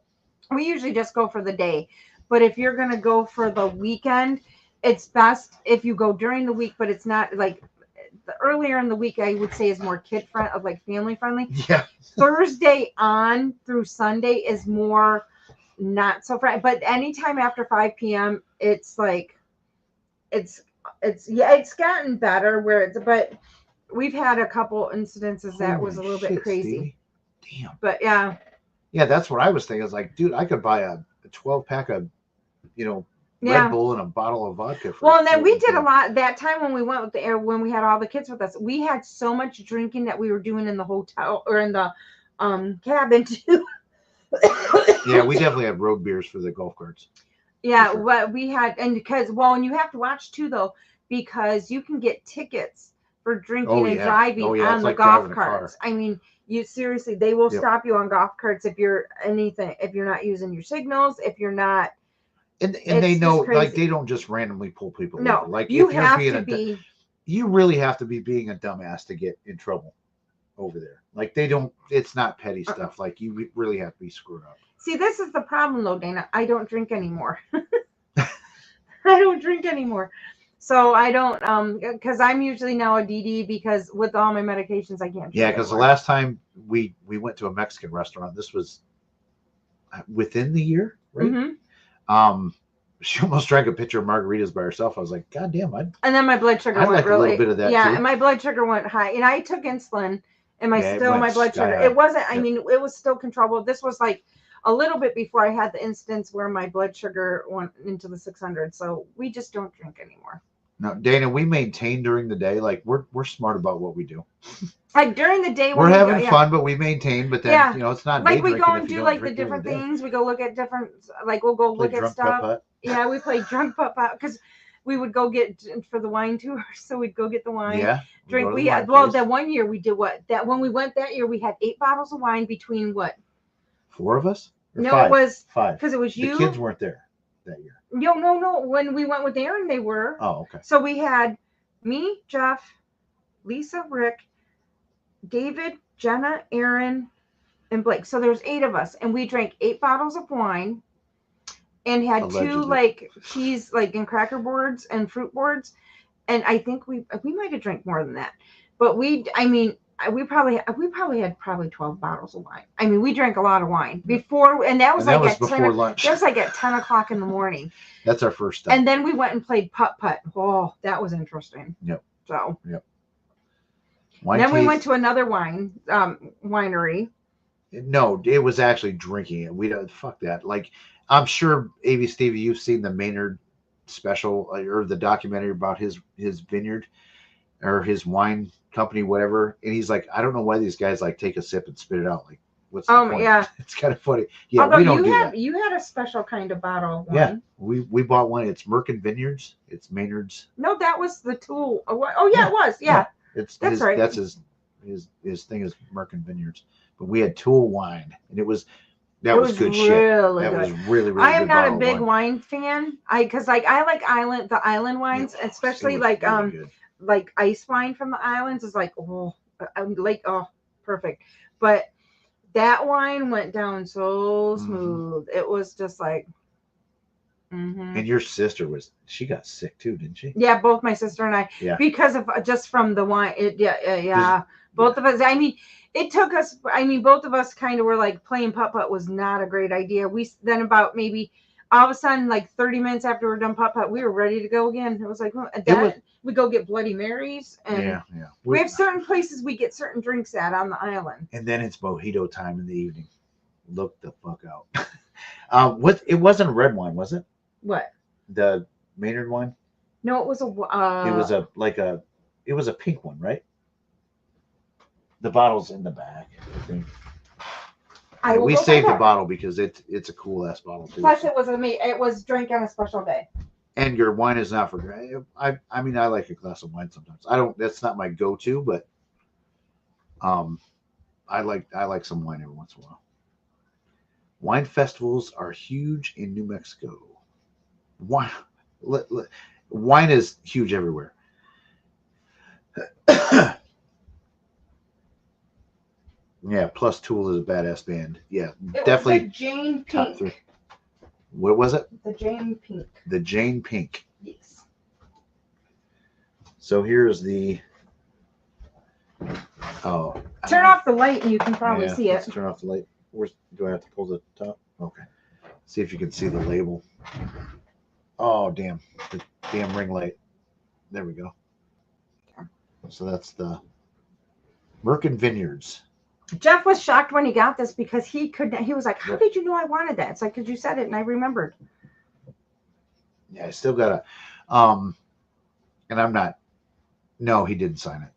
we usually just go for the day. But if you're gonna go for the weekend, it's best if you go during the week. But it's not like the earlier in the week. I would say is more kid friendly, like family friendly. Yeah. Thursday on through Sunday is more not so friendly. But anytime after 5 p.m., it's like it's gotten better where it's. But we've had a couple incidences that was a little bit crazy. Stevie. Damn. But yeah. Yeah, that's what I was thinking. I was like, dude, I could buy a 12-pack of, Red Bull and a bottle of vodka. Well, and then we did a lot that time when we went with when we had all the kids with us. We had so much drinking that we were doing in the hotel or in the cabin too. Yeah, we definitely had road beers for the golf carts. Yeah, what we had, and and you have to watch too though, because you can get tickets for drinking and driving on the golf carts. I mean, you seriously, they will stop you on golf carts if you're not using your signals, if you're not. And they know, like, they don't just randomly pull people over. Like, you if you're have being to be. You really have to be being a dumbass to get in trouble over there. Like, they don't. It's not petty stuff. Like, you really have to be screwed up. See, this is the problem, though, Dana. I don't drink anymore. I don't drink anymore. So I don't, because I'm usually now a DD because with all my medications, I can't. Yeah, because the last time we went to a Mexican restaurant, this was within the year, right? She almost drank a pitcher of margaritas by herself. I was like, God damn, and then my blood sugar I'd went like really, a little bit of that yeah, too. and my blood sugar went high, and I took insulin, and my blood sugar, high. it wasn't. I mean, it was still controllable. This was like a little bit before I had the instance where my blood sugar went into the 600. So we just don't drink anymore. No, Dana, we maintain during the day. Like we're smart about what we do. Like during the day, we're having fun, but we maintain. But then it's not like we go and do like the different things. We go look at different, like we'll go look at stuff. Putt-putt. Yeah, we play drunk putt-putt because we would go get for the wine tour. So we'd go get the wine. Yeah, drink. That 1 year we did what? That when we went that year, we had 8 bottles of wine between what? 4 of us? Or no, 5? It was 5 because it was you. The kids weren't there that year. No. When we went with Aaron, they were. Oh, okay. So we had me, Jeff, Lisa, Rick, David, Jenna, Aaron, and Blake. So there's 8 of us, and we drank 8 bottles of wine, and had Allegedly. 2 like cheese, like and cracker boards and fruit boards, and I think we might have drank more than that, but we probably had 12 bottles of wine. I mean, we drank a lot of wine before, and that was before lunch. That was like at 10 o'clock in the morning. That's our first step. And then we went and played putt-putt. Oh, that was interesting. Yep. So. Yep. Then we went to another winery. No, it was actually drinking it. We don't fuck that. Like, I'm sure, A.V. Stevie, you've seen the Maynard special or the documentary about his vineyard or his wine company, whatever. And he's like, I don't know why these guys like take a sip and spit it out. Like, what's the point? Yeah, it's kind of funny. Yeah, although we don't do that. You had a special kind of bottle of wine. Yeah, we bought one. It's Merkin Vineyards. It's Maynard's. No, that was the tool. Oh yeah, it was. Yeah. That's right. That's his thing is Merkin Vineyards. But we had Tool wine, and it was good really shit. That was really I am good not a big wine fan. I like the island wines, especially like like ice wine from the islands is like perfect. But that wine went down so smooth. It was just like. And your sister she got sick too, didn't she? Yeah, both my sister and I. Yeah. Because of just from the wine. Both of us. I mean, it took us. I mean, both of us kind of were like playing putt-putt was not a great idea. We then about maybe all of a sudden like 30 minutes after we're done putt-putt, we were ready to go again. It was like we go get Bloody Marys and we have certain places we get certain drinks on the island. And then it's mojito time in the evening. Look the fuck out. It wasn't a red wine, was it? What? The Maynard wine? No, it was it was a pink one, right? The bottle's in the back, I think. We saved the bottle because it's a cool ass bottle too. Plus, it was drank on a special day. And your wine is not for. I mean, I like a glass of wine sometimes. I don't. That's not my go-to, but I like some wine every once in a while. Wine festivals are huge in New Mexico. Wine is huge everywhere. Yeah, plus Tool is a badass band. Yeah, definitely. Was the Jane Pink. What was it? The Jane Pink. The Jane Pink. Yes. So here's the. Oh. Turn off the light and you can probably see it. Let's turn off the light. Do I have to pull the top? Okay. See if you can see the label. Oh, damn. The damn ring light. There we go. So that's the Merkin Vineyards. Jeff was shocked when he got this because he was like, how did you know I wanted that? It's like, because you said it and I remembered. Yeah, I still got and I'm not, no, he didn't sign it.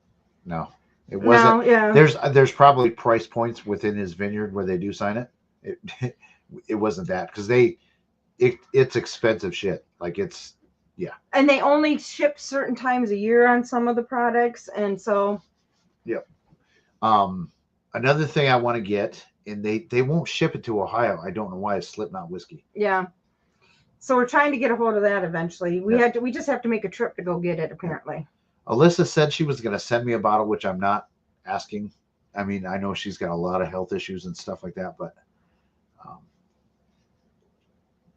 No, it wasn't. No, yeah. There's probably price points within his vineyard where they do sign it. It wasn't that because it's expensive shit. Like it's, yeah. And they only ship certain times a year on some of the products. And so. Yep. Another thing I want to get, and they won't ship it to Ohio. I don't know why. It's Slipknot whiskey. Yeah. So we're trying to get a hold of that eventually. We just have to make a trip to go get it apparently. Alyssa said she was going to send me a bottle, which I'm not asking. I mean, I know she's got a lot of health issues and stuff like that, but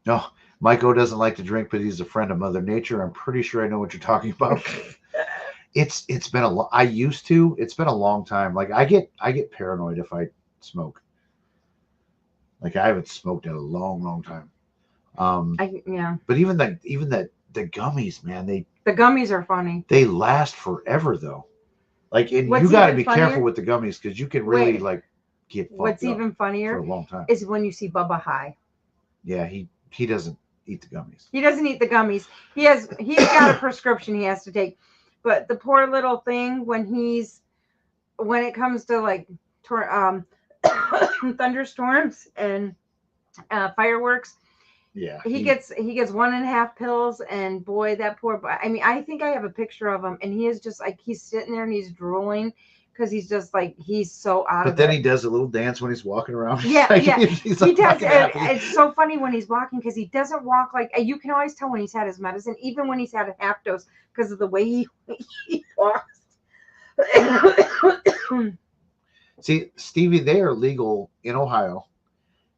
no, Mike O doesn't like to drink, but he's a friend of Mother Nature. I'm pretty sure I know what you're talking about. It's been I used to. It's been a long time. Like I get paranoid if I smoke. Like I haven't smoked in a long time. Yeah. But even the gummies, man, the gummies are funny. They last forever though. Like, and What's you got to even be funnier- careful with the gummies because you can really like get fucked What's up even for funnier a long time. is when you see Bubba high. Yeah, he doesn't eat the gummies. He doesn't eat the gummies. He's got a prescription he has to take. But the poor little thing, when it comes to like thunderstorms and fireworks, Yeah, he gets 1.5 pills, and boy, that poor. I mean, I think I have a picture of him, and he is just like he's sitting there and he's drooling because he's just like he's so out of it. But then he does a little dance when he's walking around. Yeah, like, yeah, he's he like does. fucking happy. It's so funny when he's walking because he doesn't walk like you can always tell when he's had his medicine, even when he's had a half dose, because of the way he walks. See, Stevie, they are legal in Ohio,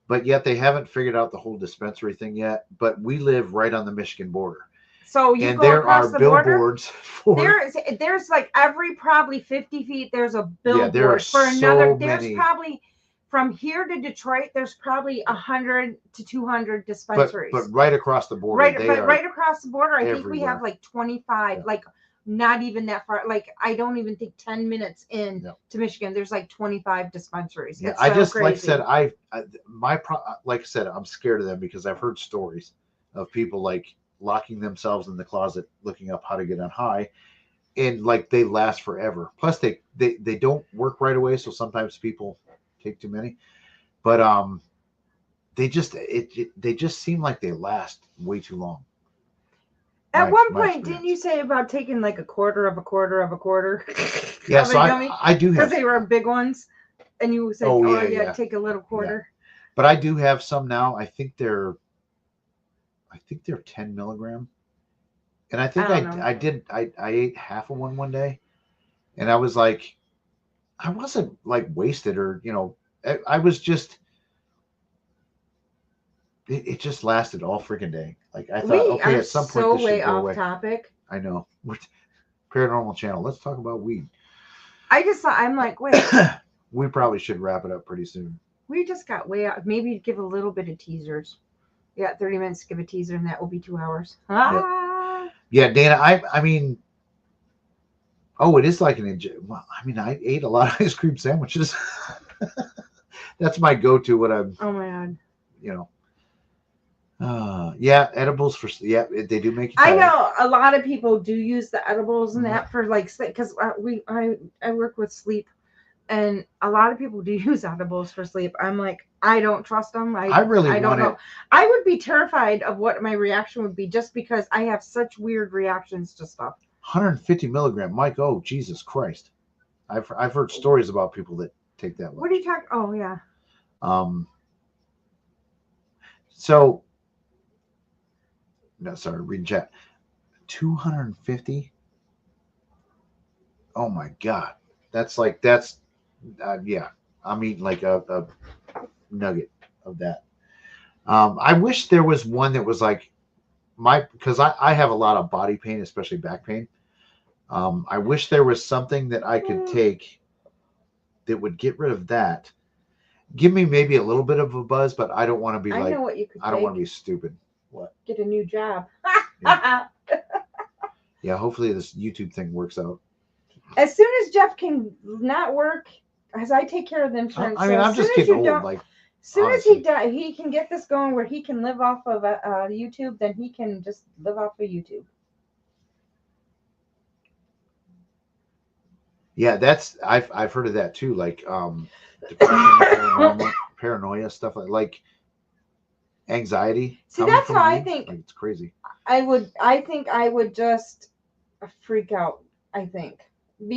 but yet they haven't figured out the whole dispensary thing yet. But we live right on the Michigan border. So you and go there across are the border, billboards for there's like every probably 50 feet there's a billboard there are for so another. many. There's probably from here to Detroit. There's probably 100 to 200 dispensaries. But right across the border, right across the border, I think we have everywhere. like 25. Yeah. Like not even that far. Like I don't even think 10 minutes in No. to Michigan, there's like 25 dispensaries. Yeah, It's I so just crazy. like I said, like I said, I'm scared of them because I've heard stories of people like locking themselves in the closet, looking up how to get on high, and like they last forever. Plus, they don't work right away, so sometimes people take too many. But they just seem like they last way too long. At one point, didn't you say about taking like a quarter of a quarter of a quarter? Yeah, so I do have, because they were big ones, and you said, yeah. take a little quarter. Yeah. But I do have some now. I think they're 10 milligram, and I think I ate half of one day, and I was like, I wasn't like wasted or I was just. It just lasted all freaking day. Like I thought, okay, at some point this should go away. Topic. I know. Paranormal channel. Let's talk about weed. I'm like, wait. We probably should wrap it up pretty soon. We just got way out. Maybe give a little bit of teasers. Yeah, 30 minutes to give a teaser, and that will be 2 hours. Yeah, Dana. I mean, it is like well, I mean, I ate a lot of ice cream sandwiches. That's my go-to when I'm. Oh my god. Yeah, edibles they do make you I tired. know a lot of people do use the edibles and that for like sleep because I work with sleep, and a lot of people do use edibles for sleep. I'm like, I don't trust them. I don't know. I would be terrified of what my reaction would be just because I have such weird reactions to stuff. 150 milligram, Mike. Oh, Jesus Christ! I've heard stories about people that take that much. What are you talking? Oh yeah. So. No, sorry, reading chat. 250. Oh my God, that's yeah. I'm eating like a nugget of that. I wish there was one that was like because I have a lot of body pain, especially back pain. I wish there was something that I could take that would get rid of that. Give me maybe a little bit of a buzz, but I don't want to be I know what you could I don't want to be stupid. What? Get a new job. Yeah, hopefully this YouTube thing works out. As soon as Jeff can not work, as I take care of the insurance. I mean, I'm just getting old. Like, as soon as he can get this going where he can live off of YouTube, then he can just live off of YouTube. Yeah, I've heard of that too. Like depression, paranoia, stuff like anxiety. See, that's how I think. Like, it's crazy. I think I would just freak out. I think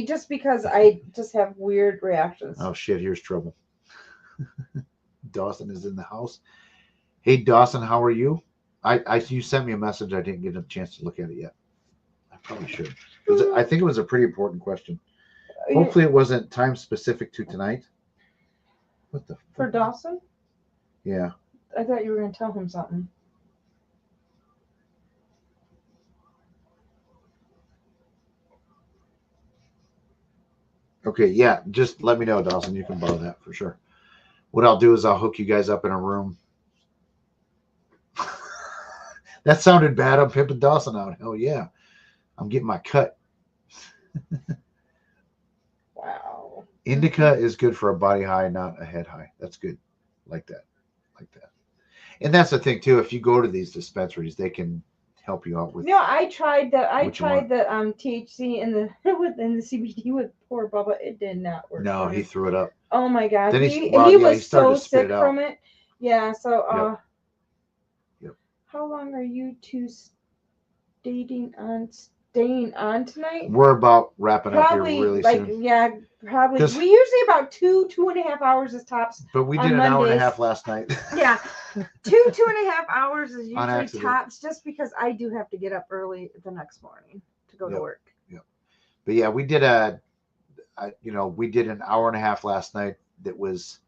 just because I just have weird reactions. Oh shit! Here's trouble. Dawson is in the house. Hey Dawson, how are you? You sent me a message. I didn't get a chance to look at it yet. I probably should. I think it was a pretty important question. Hopefully it wasn't time specific to tonight. What the fuck? For Dawson? Yeah. I thought you were going to tell him something. Okay, yeah, just let me know, Dawson. You can borrow that for sure. What I'll do is I'll hook you guys up in a room. That sounded bad. I'm pimping Dawson out. Hell yeah. I'm getting my cut. Wow. Indica is good for a body high, not a head high. That's good. Like that. Like that. And that's the thing too. If you go to these dispensaries, they can help you out with. No, I tried the THC and the within the CBD with poor Bubba. It did not work. No, for he him. threw it up. Oh my god, Then he started was to so spit sick it out. from it. Yeah. So Yep. how long are you two staying on tonight? We're about wrapping up here Probably really like soon. yeah, probably. 'Cause- We usually about 2.5 hours is tops. But we on did an hour and a Mondays. half last night. Yeah, 2.5 hours is On usually accident. tops, just because I do have to get up early the next morning to go to Yep. work. But yeah, we did we did an hour and a half last night that was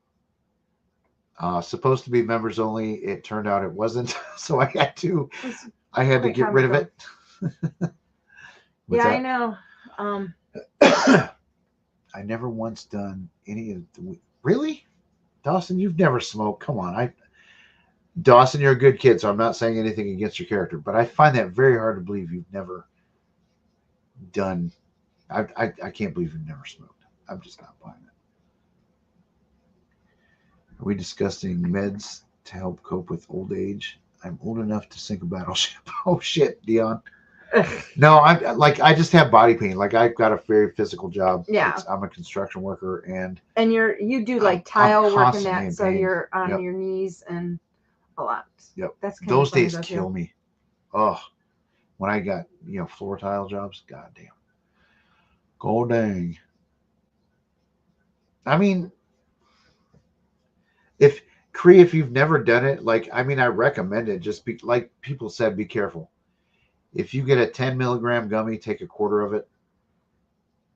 supposed to be members only. It turned out it wasn't, so I had to Quick get rid of it. Yeah, I know. I never once done any of the. Really, Dawson, you've never smoked. Come on, Dawson, you're a good kid, so I'm not saying anything against your character, but I find that very hard to believe you've never done. I can't believe you've never smoked. I'm just not buying it. Are we discussing meds to help cope with old age? I'm old enough to sink a battleship. Oh shit, Dion. No, I just have body pain. Like I've got a very physical job. Yeah. I'm a construction worker, and you do like I'm tile work and constantly in that, so pain. you're on Yep. your knees and a lot. Yep. That's kind Those of funny, days though, kill too. me. Oh, when I got floor tile jobs, goddamn. God dang. I mean, if you've never done it, I recommend it. Just be like people said, be careful. If you get a 10 milligram gummy, take a quarter of it.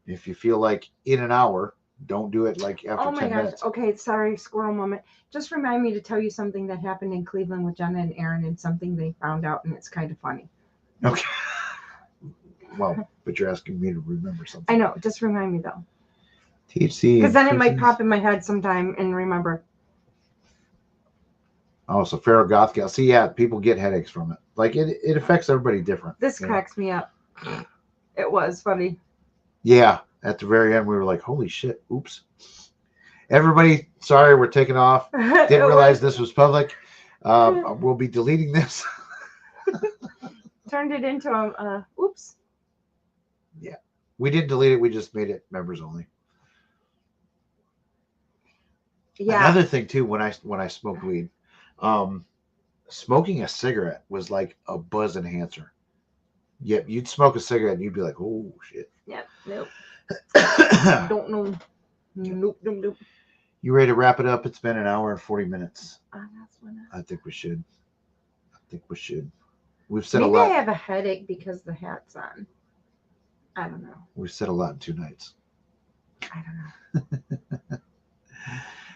If you feel like in an hour, don't do it like after Oh my 10 gosh. minutes. Okay, sorry, squirrel moment. Just remind me to tell you something that happened in Cleveland with Jenna and Aaron, and something they found out, and it's kind of funny. Okay. Well, but you're asking me to remember something. I know. Just remind me though, THC. because then it might increases- pop in my head sometime and remember. Oh, so Ferrogoth gal. See, yeah, people get headaches from it. Like it affects everybody different. This cracks me up. It was funny. Yeah, at the very end, we were like, "Holy shit! Oops!" Everybody, sorry, we're taking off. Didn't realize this was public. We'll be deleting this. Turned it into a oops. Yeah, we didn't delete it. We just made it members only. Yeah. Another thing too, when I smoked weed, smoking a cigarette was like a buzz enhancer. Yep, you'd smoke a cigarette and you'd be like, "Oh shit." Yep. Nope. Don't know. Nope. You ready to wrap it up? It's been an hour and 40 minutes. That's when I think we should. We've said maybe a lot. I have a headache because the hat's on. I don't know. We've said a lot in 2 nights. I don't know.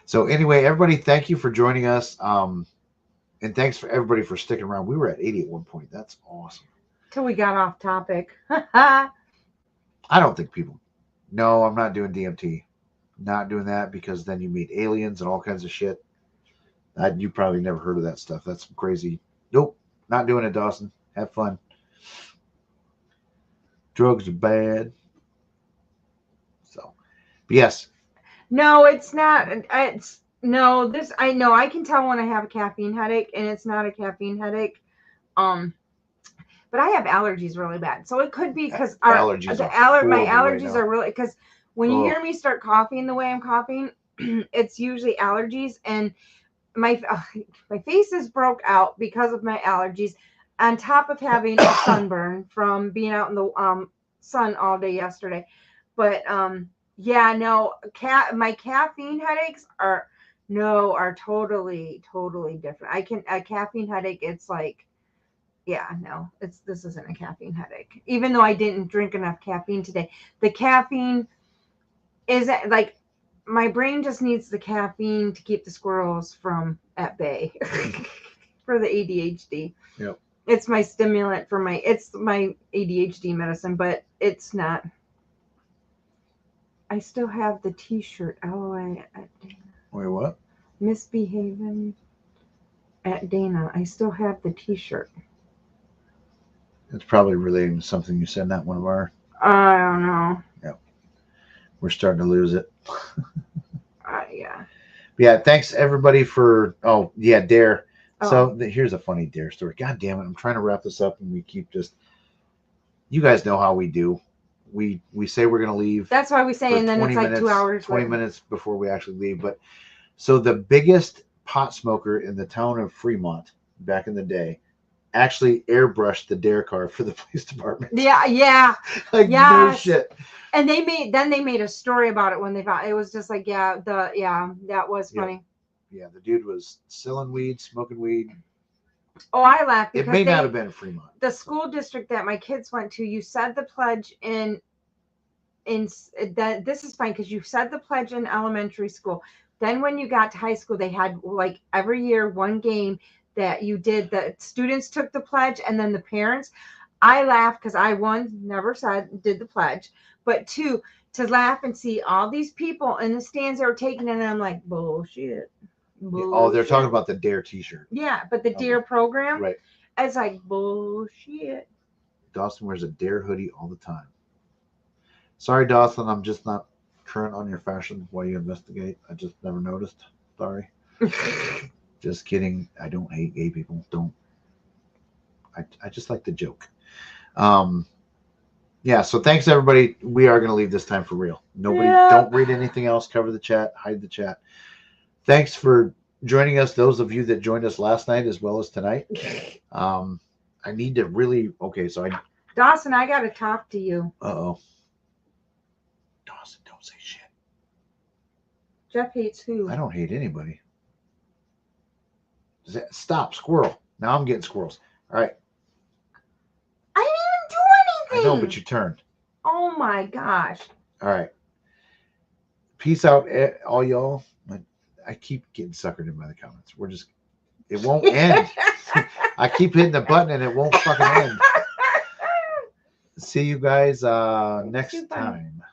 So anyway, everybody, thank you for joining us. And thanks for everybody for sticking around. We were at 80 at one point. That's awesome. Till we got off topic. I don't think people. No, I'm not doing DMT. Not doing that because then you meet aliens and all kinds of shit. You probably never heard of that stuff. That's crazy. Nope, not doing it, Dawson. Have fun. Drugs are bad. So, but yes. No, it's not. It's no. This I know. I can tell when I have a caffeine headache, and it's not a caffeine headache. But I have allergies really bad, so it could be because my allergies are really because when you hear me start coughing the way I'm coughing, it's usually allergies, and my face is broke out because of my allergies, on top of having a sunburn from being out in the sun all day yesterday. But yeah, no, my caffeine headaches are totally different. A caffeine headache, it's like, yeah, no, this isn't a caffeine headache. Even though I didn't drink enough caffeine today, the caffeine isn't like, my brain just needs the caffeine to keep the squirrels at bay for the ADHD. Yep. It's my stimulant it's my ADHD medicine, but it's not. I still have the T-shirt. LOA at Dana. Wait, what? Misbehaving at Dana. I still have the T-shirt. It's probably relating to something you said, not one of our. I don't know. Yep. We're starting to lose it. Yeah. Yeah. Thanks everybody for. Oh yeah, Dare. Oh. So here's a funny Dare story. God damn it! I'm trying to wrap this up, and we keep just. You guys know how we do. We say we're gonna leave. That's why we say, and then it's like minutes, 2 hours. 20 later. minutes before we actually leave. But so the biggest pot smoker in the town of Fremont back in the day actually airbrushed the Dare car for the police department. Yeah. Like no shit. And they made a story about it when they found it. Was just like that was funny. Yeah, the dude was selling weed, smoking weed. Oh, I laughed because it may not have been Fremont. The school district that my kids went to, you said the pledge in that. This is fine because you said the pledge in elementary school. Then when you got to high school, they had like every year one game that you did. The students took the pledge, and then the parents. I laughed because I, one, never did the pledge, but two, to laugh and see all these people in the stands that were taking it, and I'm like, bullshit. Oh, they're talking about the Dare T-shirt. Yeah, but the Dare program, right? It's like bullshit. Dawson wears a Dare hoodie all the time. Sorry, Dawson, I'm just not current on your fashion while you investigate. I just never noticed. Sorry. Just kidding. I don't hate gay people. Don't. I just like to joke. Yeah, so thanks everybody. We are going to leave this time for real. Nobody, don't read anything else. Cover the chat. Hide the chat. Thanks for joining us. Those of you that joined us last night as well as tonight. I need to really. Okay, so Dawson, I got to talk to you. Uh-oh. Dawson, don't say shit. Jeff hates who? I don't hate anybody. Stop, squirrel. Now I'm getting squirrels. All right. I didn't even do anything. I know, but you turned. Oh my gosh. All right. Peace out, all y'all. I keep getting suckered in by the comments. It won't end. I keep hitting the button and it won't fucking end. See you guys next time.